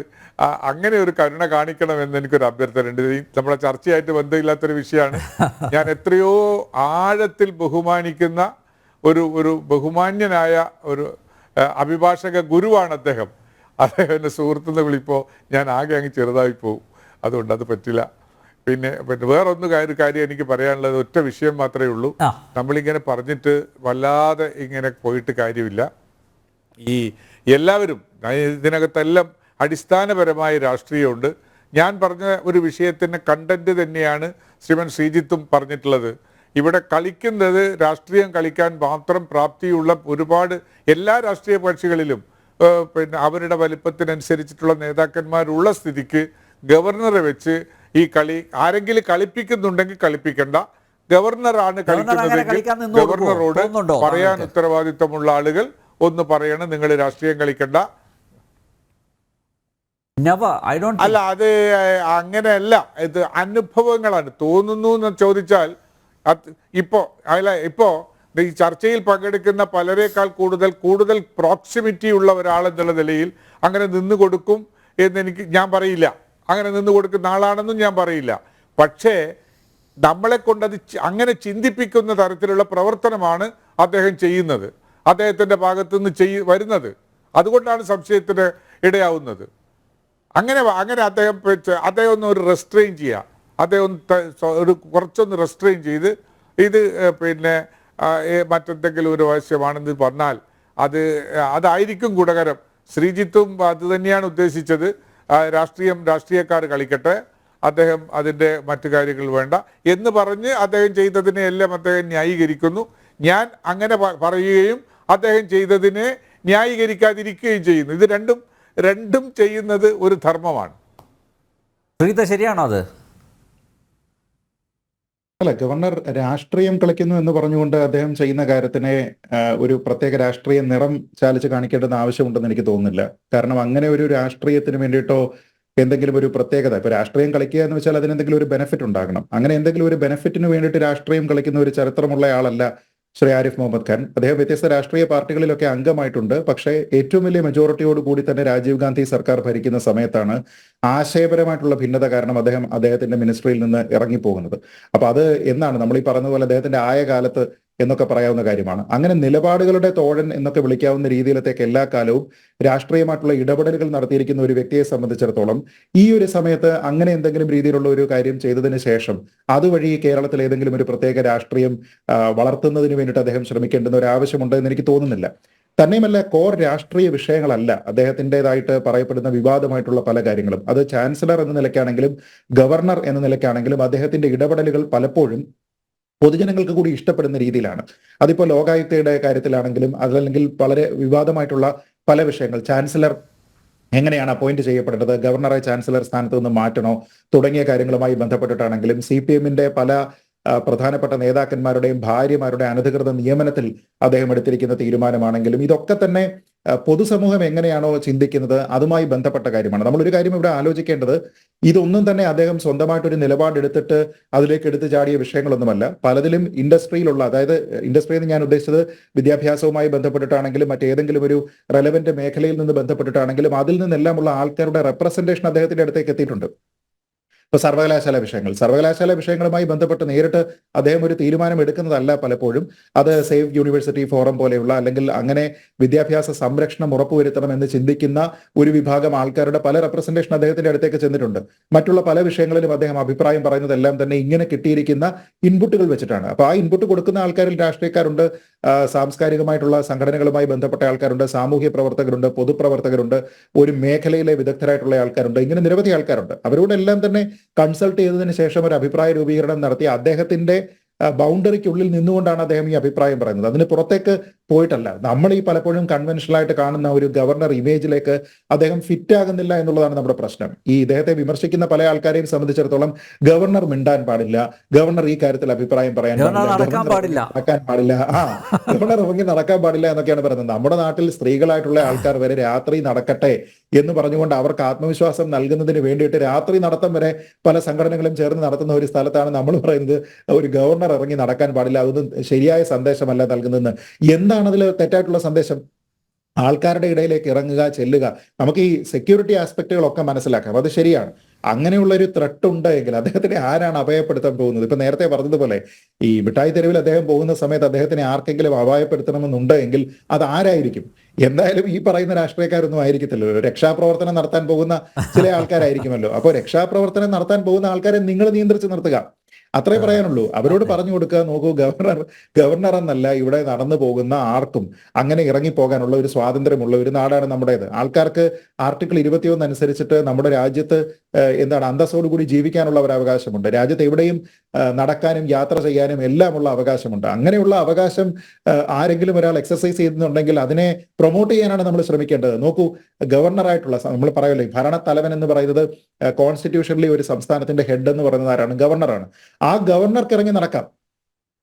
അങ്ങനെ ഒരു കരുണ കാണിക്കണമെന്ന് എനിക്കൊരു അഭ്യർത്ഥനയുണ്ട്. നമ്മുടെ ചർച്ചയായിട്ട് ബന്ധമില്ലാത്തൊരു വിഷയമാണ്. ഞാൻ എത്രയോ ആഴത്തിൽ ബഹുമാനിക്കുന്ന ഒരു ബഹുമാന്യനായ ഒരു അഭിഭാഷക ഗുരുവാണ് അദ്ദേഹം. എന്നെ സുഹൃത്തുനിന്ന് വിളിപ്പോൾ ഞാൻ ആകെ അങ്ങ് ചെറുതായി പോകും. അതുകൊണ്ട് അത് പറ്റില്ല. പിന്നെ വേറൊരു കാര്യം എനിക്ക് പറയാനുള്ളത്, ഒറ്റ വിഷയം മാത്രമേ ഉള്ളൂ. നമ്മളിങ്ങനെ പറഞ്ഞിട്ട് വല്ലാതെ ഇങ്ങനെ പോയിട്ട് കാര്യമില്ല. എല്ലാവരും ഇതിനകത്തെല്ലാം അടിസ്ഥാനപരമായ രാഷ്ട്രീയമുണ്ട്. ഞാൻ പറഞ്ഞ ഒരു വിഷയത്തിൻ്റെ കണ്ടന്റ് തന്നെയാണ് ശ്രീമൻ ശ്രീജിത്തും പറഞ്ഞിട്ടുള്ളത്. ഇവിടെ കളിക്കുന്നത് രാഷ്ട്രീയം കളിക്കാൻ മാത്രം പ്രാപ്തിയുള്ള ഒരുപാട് എല്ലാ രാഷ്ട്രീയ കക്ഷികളിലും അവരുടെ വലിപ്പത്തിനനുസരിച്ചിട്ടുള്ള നേതാക്കന്മാരുള്ള സ്ഥിതിക്ക് ഗവർണറെ വെച്ച് ഈ കളി ആരെങ്കിലും കളിപ്പിക്കുന്നുണ്ടെങ്കിൽ കളിപ്പിക്കണ്ട. ഗവർണറാണ് കളിക്കുന്നതെങ്കിൽ ഗവർണറോട് പറയാൻ ഉത്തരവാദിത്തമുള്ള ആളുകൾ ഒന്ന് പറയണം, നിങ്ങൾ രാഷ്ട്രീയം കളിക്കണ്ട. അല്ല, അത് അങ്ങനെയല്ല. ഇത് അനുഭവങ്ങളാണ്. തോന്നുന്നു എന്ന് ചോദിച്ചാൽ ഇപ്പോ ഈ ചർച്ചയിൽ പങ്കെടുക്കുന്ന പലരെക്കാൾ കൂടുതൽ പ്രോക്സിമിറ്റി ഉള്ള ഒരാളെന്നുള്ള നിലയിൽ അങ്ങനെ നിന്നു കൊടുക്കും എന്ന് ഞാൻ പറയില്ല. അങ്ങനെ നിന്ന് കൊടുക്കുന്ന ആളാണെന്നും ഞാൻ പറയില്ല. പക്ഷേ നമ്മളെ കൊണ്ടത് അങ്ങനെ ചിന്തിപ്പിക്കുന്ന തരത്തിലുള്ള പ്രവർത്തനമാണ് അദ്ദേഹം ചെയ്യുന്നത്, അദ്ദേഹത്തിൻ്റെ ഭാഗത്തുനിന്ന് വരുന്നത്. അതുകൊണ്ടാണ് സംശയത്തിന് ഇടയാവുന്നത്. അങ്ങനെ അദ്ദേഹം ഒന്ന് ഒരു റെസ്ട്രെയിൻ ചെയ്യുക, അദ്ദേഹം കുറച്ചൊന്ന് റെസ്ട്രെയിൻ ചെയ്ത് ഇത് മറ്റെന്തെങ്കിലും ഒരു ആവശ്യമാണെന്ന് പറഞ്ഞാൽ അതായിരിക്കും ഗുണകരം. ശ്രീജിത്തും അത് തന്നെയാണ് ഉദ്ദേശിച്ചത്. രാഷ്ട്രീയക്കാർ കളിക്കട്ടെ, അദ്ദേഹം അതിൻ്റെ മറ്റു കാര്യങ്ങൾ വേണ്ട എന്ന് പറഞ്ഞ് അദ്ദേഹം ചെയ്തതിനെ എല്ലാം അദ്ദേഹം ന്യായീകരിക്കുന്നു. ഞാൻ അങ്ങനെ പറയുകയും അദ്ദേഹം ചെയ്തതിനെ ന്യായീകരിക്കാതിരിക്കുകയും ചെയ്യുന്നു. ഇത് രണ്ടും ചെയ്യുന്നത് ഒരു ധർമ്മമാണ്. ശരിയാണോ അത്? അല്ല, ഗവർണർ രാഷ്ട്രീയം കളിക്കുന്നു എന്ന് പറഞ്ഞുകൊണ്ട് അദ്ദേഹം ചെയ്യുന്ന കാര്യത്തിനെ ഒരു പ്രത്യേക രാഷ്ട്രീയ നിറം ചാലിച്ച് കാണിക്കേണ്ടെന്ന് ആവശ്യമുണ്ടെന്ന് എനിക്ക് തോന്നുന്നില്ല. കാരണം അങ്ങനെ ഒരു രാഷ്ട്രീയത്തിന് വേണ്ടിയിട്ടോ എന്തെങ്കിലും ഒരു പ്രത്യേകത, ഇപ്പൊ രാഷ്ട്രീയം കളിക്കുക എന്ന് വെച്ചാൽ അതിനെന്തെങ്കിലും ഒരു ബെനിഫിറ്റ് ഉണ്ടാകണം. അങ്ങനെ എന്തെങ്കിലും ഒരു ബെനിഫിറ്റിന് വേണ്ടിയിട്ട് രാഷ്ട്രീയം കളിക്കുന്ന ഒരു ചരിത്രമുള്ള ആളല്ല ശ്രീ ആരിഫ് മുഹമ്മദ് ഖാൻ. അദ്ദേഹം വ്യത്യസ്ത രാഷ്ട്രീയ പാർട്ടികളിലൊക്കെ അംഗമായിട്ടുണ്ട്. പക്ഷേ ഏറ്റവും വലിയ മെജോറിറ്റിയോട് കൂടി തന്നെ രാജീവ് ഗാന്ധി സർക്കാർ ഭരിക്കുന്ന സമയത്താണ് ആശയപരമായിട്ടുള്ള ഭിന്നത കാരണം അദ്ദേഹത്തിന്റെ മിനിസ്ട്രിയിൽ നിന്ന് ഇറങ്ങിപ്പോകുന്നത്. അപ്പൊ അത് എന്നാണ് നമ്മൾ ഈ പറഞ്ഞതുപോലെ അദ്ദേഹത്തിന്റെ ആയ കാലത്ത് എന്നൊക്കെ പറയാവുന്ന കാര്യമാണ്. അങ്ങനെ നിലപാടുകളുടെ തോഴൻ എന്നൊക്കെ വിളിക്കാവുന്ന രീതിയിലത്തേക്ക് എല്ലാ കാലവും രാഷ്ട്രീയമായിട്ടുള്ള ഇടപെടലുകൾ നടത്തിയിരിക്കുന്ന ഒരു വ്യക്തിയെ സംബന്ധിച്ചിടത്തോളം ഈ ഒരു സമയത്ത് അങ്ങനെ എന്തെങ്കിലും രീതിയിലുള്ള ഒരു കാര്യം ചെയ്തതിന് ശേഷം അതുവഴി കേരളത്തിൽ ഏതെങ്കിലും ഒരു പ്രത്യേക രാഷ്ട്രീയം വളർത്തുന്നതിന് വേണ്ടിയിട്ട് അദ്ദേഹം ശ്രമിക്കേണ്ടുന്ന ഒരു ആവശ്യമുണ്ട് എന്ന് എനിക്ക് തോന്നുന്നില്ല. തന്നെയുമല്ല, കോർ രാഷ്ട്രീയ വിഷയങ്ങളല്ല അദ്ദേഹത്തിൻ്റെതായിട്ട് പറയപ്പെടുന്ന വിവാദമായിട്ടുള്ള പല കാര്യങ്ങളും. അത് ചാൻസലർ എന്ന നിലയ്ക്കാണെങ്കിലും ഗവർണർ എന്ന നിലയ്ക്കാണെങ്കിലും അദ്ദേഹത്തിന്റെ ഇടപെടലുകൾ പലപ്പോഴും പൊതുജനങ്ങൾക്ക് കൂടി ഇഷ്ടപ്പെടുന്ന രീതിയിലാണ്. അതിപ്പോ ലോകായുക്തയുടെ കാര്യത്തിലാണെങ്കിലും അതല്ലെങ്കിൽ വളരെ വിവാദമായിട്ടുള്ള പല വിഷയങ്ങൾ, ചാൻസലർ എങ്ങനെയാണ് അപ്പോയിന്റ് ചെയ്യപ്പെടേണ്ടത്, ഗവർണറെ ചാൻസലർ സ്ഥാനത്ത് നിന്ന് മാറ്റണോ തുടങ്ങിയ കാര്യങ്ങളുമായി ബന്ധപ്പെട്ടിട്ടാണെങ്കിലും CPM-ന്റെ പല പ്രധാനപ്പെട്ട നേതാക്കന്മാരുടെയും ഭാര്യമാരുടെ അനധികൃത നിയമനത്തിൽ അദ്ദേഹം എടുത്തിരിക്കുന്ന തീരുമാനമാണെങ്കിലും ഇതൊക്കെ തന്നെ പൊതുസമൂഹം എങ്ങനെയാണോ ചിന്തിക്കുന്നത് അതുമായി ബന്ധപ്പെട്ട കാര്യമാണ്. നമ്മളൊരു കാര്യം ഇവിടെ ആലോചിക്കേണ്ടത്, ഇതൊന്നും തന്നെ അദ്ദേഹം സ്വന്തമായിട്ടൊരു നിലപാടെടുത്തിട്ട് അതിലേക്ക് എടുത്തു ചാടിയ വിഷയങ്ങളൊന്നുമല്ല. പലതിലും ഇൻഡസ്ട്രിയിലുള്ള, അതായത് ഇൻഡസ്ട്രി എന്ന് ഞാൻ ഉദ്ദേശിച്ചത് വിദ്യാഭ്യാസവുമായി ബന്ധപ്പെട്ടിട്ടാണെങ്കിലും മറ്റേതെങ്കിലും ഒരു റെലവന്റ് മേഖലയിൽ നിന്ന് ബന്ധപ്പെട്ടിട്ടാണെങ്കിലും അതിൽ നിന്നെല്ലാമുള്ള ആൾക്കാരുടെ റെപ്രസെന്റേഷൻ അദ്ദേഹത്തിന്റെ അടുത്തേക്ക് എത്തിയിട്ടുണ്ട്. ഇപ്പൊ സർവകലാശാല വിഷയങ്ങളുമായി ബന്ധപ്പെട്ട് നേരിട്ട് അദ്ദേഹം ഒരു തീരുമാനം എടുക്കുന്നതല്ല പലപ്പോഴും. അത് സേവ് യൂണിവേഴ്സിറ്റി ഫോറം പോലെയുള്ള അല്ലെങ്കിൽ അങ്ങനെ വിദ്യാഭ്യാസ സംരക്ഷണം ഉറപ്പുവരുത്തണം എന്ന് ചിന്തിക്കുന്ന ഒരു വിഭാഗം ആൾക്കാരുടെ പല റെപ്രസെന്റേഷൻ അദ്ദേഹത്തിന്റെ അടുത്തേക്ക് ചെന്നിട്ടുണ്ട്. മറ്റുള്ള പല വിഷയങ്ങളിലും അദ്ദേഹം അഭിപ്രായം പറയുന്നതെല്ലാം തന്നെ ഇങ്ങനെ കിട്ടിയിരിക്കുന്ന ഇൻപുട്ടുകൾ വെച്ചിട്ടാണ്. അപ്പൊ ആ ഇൻപുട്ട് കൊടുക്കുന്ന ആൾക്കാരിൽ രാഷ്ട്രീയക്കാരുണ്ട്, സാംസ്കാരികമായിട്ടുള്ള സംഘടനകളുമായി ബന്ധപ്പെട്ട ആൾക്കാരുണ്ട്, സാമൂഹ്യ പ്രവർത്തകരുണ്ട്, പൊതുപ്രവർത്തകരുണ്ട്, ഒരു മേഖലയിലെ വിദഗ്ധരായിട്ടുള്ള ആൾക്കാരുണ്ട്, ഇങ്ങനെ നിരവധി ആൾക്കാരുണ്ട്. അവരോടെല്ലാം തന്നെ കൺസൾട്ട് ചെയ്തതിന് ശേഷം ഒരു അഭിപ്രായ രൂപീകരണം നടത്തി അദ്ദേഹത്തിന്റെ ബൗണ്ടറിക്കുള്ളിൽ നിന്നുകൊണ്ടാണ് അദ്ദേഹം ഈ അഭിപ്രായം പറയുന്നത്. അതിന് പുറത്തേക്ക് പോയിട്ടല്ല. നമ്മൾ ഈ പലപ്പോഴും കൺവെൻഷനലായിട്ട് കാണുന്ന ഒരു ഗവർണർ ഇമേജിലേക്ക് അദ്ദേഹം ഫിറ്റ് ആകുന്നില്ല എന്നുള്ളതാണ് നമ്മുടെ പ്രശ്നം. ഈ ഇദ്ദേഹത്തെ വിമർശിക്കുന്ന പല ആൾക്കാരെയും സംബന്ധിച്ചിടത്തോളം ഗവർണർ മിണ്ടാൻ പാടില്ല, ഗവർണർ ഈ കാര്യത്തിൽ അഭിപ്രായം പറയാൻ പാടില്ല, ഗവർണർ ഇറങ്ങി നടക്കാൻ പാടില്ല എന്നൊക്കെയാണ് പറയുന്നത്. നമ്മുടെ നാട്ടിൽ സ്ത്രീകളായിട്ടുള്ള ആൾക്കാർ വരെ രാത്രി നടക്കട്ടെ എന്ന് പറഞ്ഞുകൊണ്ട് അവർക്ക് ആത്മവിശ്വാസം നൽകുന്നതിന് വേണ്ടിയിട്ട് രാത്രി നടത്തം വരെ പല സംഘടനകളും ചേർന്ന് നടത്തുന്ന ഒരു സ്ഥലത്താണ് നമ്മൾ പറയുന്നത് ഒരു ഗവർണർ ഇറങ്ങി നടക്കാൻ പാടില്ല, അതൊന്നും ശരിയായ സന്ദേശമല്ല നൽകുന്നതെന്ന്. എന്താണ് അതിൽ തെറ്റായിട്ടുള്ള സന്ദേശം? ആൾക്കാരുടെ ഇടയിലേക്ക് ഇറങ്ങുക, ചെല്ലുക. നമുക്ക് ഈ സെക്യൂരിറ്റി ആസ്പെക്റ്റുകളൊക്കെ മനസ്സിലാക്കാം, അത് ശരിയാണ്. അങ്ങനെയുള്ള ഒരു ത്രെട്ട് ഉണ്ടെങ്കിൽ അദ്ദേഹത്തിനെ ആരാണ് അപായപ്പെടുത്താൻ പോകുന്നത്? ഇപ്പൊ നേരത്തെ പറഞ്ഞതുപോലെ ഈ മിഠായി തെരുവിൽ അദ്ദേഹം പോകുന്ന സമയത്ത് അദ്ദേഹത്തിനെ ആർക്കെങ്കിലും അപായപ്പെടുത്തണമെന്നുണ്ടെങ്കിൽ അത് ആരായിരിക്കും? എന്തായാലും ഈ പറയുന്ന രാഷ്ട്രീയക്കാരൊന്നും ആയിരിക്കത്തില്ലല്ലോ. രക്ഷാപ്രവർത്തനം നടത്താൻ പോകുന്ന ചില ആൾക്കാരായിരിക്കുമല്ലോ. അപ്പോൾ രക്ഷാപ്രവർത്തനം നടത്താൻ പോകുന്ന ആൾക്കാരെ നിങ്ങൾ നിയന്ത്രിച്ച് നിർത്തുക, അത്രേ പറയാനുള്ളൂ. അവരോട് പറഞ്ഞു കൊടുക്കുക, നോക്കൂ, ഗവർണർ എന്നല്ല, ഇവിടെ നടന്നു പോകുന്ന ആർക്കും അങ്ങനെ ഇറങ്ങിപ്പോകാനുള്ള ഒരു സ്വാതന്ത്ര്യമുള്ള ഒരു നാടാണ് നമ്മുടേത്. ആൾക്കാർക്ക് ആർട്ടിക്കിൾ 21 അനുസരിച്ചിട്ട് നമ്മുടെ രാജ്യത്ത് അന്തസ്സോടുകൂടി ജീവിക്കാനുള്ള ഒരു അവകാശമുണ്ട്. രാജ്യത്ത് എവിടെയും നടക്കാനും യാത്ര ചെയ്യാനും എല്ലാമുള്ള അവകാശമുണ്ട്. അങ്ങനെയുള്ള അവകാശം ആരെങ്കിലും ഒരാൾ എക്സസൈസ് ചെയ്യുന്നുണ്ടെങ്കിൽ അതിനെ പ്രൊമോട്ട് ചെയ്യാനാണ് നമ്മൾ ശ്രമിക്കേണ്ടത്. നോക്കൂ, ഗവർണറായിട്ടുള്ള നമ്മൾ പറയല്ലേ, ഭരണത്തലവൻ എന്ന് പറയുന്നത് കോൺസ്റ്റിറ്റ്യൂഷനിലെ ഒരു സംസ്ഥാനത്തിന്റെ ഹെഡ് എന്ന് പറയുന്നത് ആരാണ്? ഗവർണറാണ്. ആ ഗവർണർക്ക് ഇറങ്ങി നടക്കാം,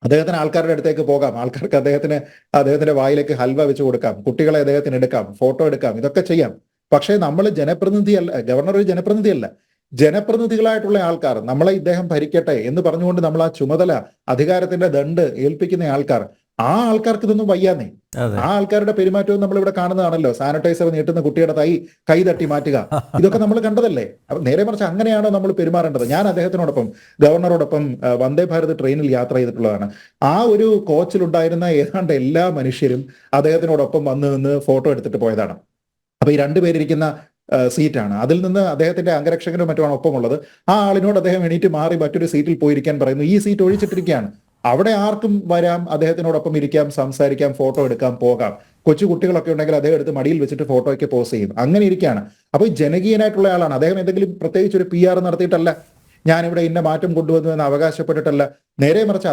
അദ്ദേഹത്തിന് ആൾക്കാരുടെ അടുത്തേക്ക് പോകാം, ആൾക്കാർക്ക് അദ്ദേഹത്തിന്റെ വായിലേക്ക് ഹൽവ വെച്ച് കൊടുക്കാം, കുട്ടികളെ അദ്ദേഹത്തിന് എടുക്കാം, ഫോട്ടോ എടുക്കാം, ഇതൊക്കെ ചെയ്യാം. പക്ഷേ നമ്മൾ ജനപ്രതിനിധിയല്ല, ഗവർണർ ഒരു ജനപ്രതിനിധിയല്ല. ജനപ്രതിനിധികളായിട്ടുള്ള ആൾക്കാർ നമ്മളെ ഇദ്ദേഹം ഭരിക്കട്ടെ എന്ന് പറഞ്ഞുകൊണ്ട് നമ്മൾ ആ ചുമതല, അധികാരത്തിന്റെ ദണ്ട് ഏൽപ്പിക്കുന്ന ആൾക്കാർ, ആ ആൾക്കാർക്ക് ഇതൊന്നും വയ്യാന്നേ. ആ ആൾക്കാരുടെ പെരുമാറ്റവും നമ്മൾ ഇവിടെ കാണുന്നതാണല്ലോ. സാനിറ്റൈസർ നീട്ടുന്ന കുട്ടിയുടെ കൈ തട്ടി മാറ്റുക, ഇതൊക്കെ നമ്മൾ കണ്ടതല്ലേ. അപ്പൊ നേരെ മറിച്ച് അങ്ങനെയാണോ നമ്മൾ പെരുമാറേണ്ടത്? ഞാൻ അദ്ദേഹത്തിനോടൊപ്പം, ഗവർണറോടൊപ്പം വന്ദേ ഭാരത് ട്രെയിനിൽ യാത്ര ചെയ്തിട്ടുള്ളതാണ്. ആ ഒരു കോച്ചിലുണ്ടായിരുന്ന ഏതാണ്ട് എല്ലാ മനുഷ്യരും അദ്ദേഹത്തിനോടൊപ്പം വന്ന് നിന്ന് ഫോട്ടോ എടുത്തിട്ട് പോയതാണ്. അപ്പൊ ഈ രണ്ടുപേരിരിക്കുന്ന സീറ്റാണ്, അതിൽ നിന്ന് അദ്ദേഹത്തിന്റെ അംഗരക്ഷകനും മറ്റുമാണ് ഒപ്പമുള്ളത്. ആ ആളിനോട് അദ്ദേഹം എണീറ്റ് മാറി മറ്റൊരു സീറ്റിൽ പോയിരിക്കാൻ പറയുന്നു. ഈ സീറ്റ് ഒഴിച്ചിട്ടിരിക്കുകയാണ്. അവിടെ ആർക്കും വരാം, അദ്ദേഹത്തിനോടൊപ്പം ഇരിക്കാം, സംസാരിക്കാം, ഫോട്ടോ എടുക്കാം, പോകാം. കൊച്ചു കുട്ടികളൊക്കെ ഉണ്ടെങ്കിൽ അദ്ദേഹം എടുത്ത് മടിയിൽ വെച്ചിട്ട് ഫോട്ടോയ്ക്ക് പോസ് ചെയ്യും. അങ്ങനെ ഇരിക്കുകയാണ്. അപ്പോൾ ജനകീയനായിട്ടുള്ള ആളാണ് അദ്ദേഹം. എന്തെങ്കിലും പ്രത്യേകിച്ച് ഒരു PR നടത്തിയിട്ടല്ല, ഞാനിവിടെ ഇന്ന മാറ്റം കൊണ്ടുവന്നു എന്ന് അവകാശപ്പെട്ടിട്ടല്ല. നേരെ മറിച്ച്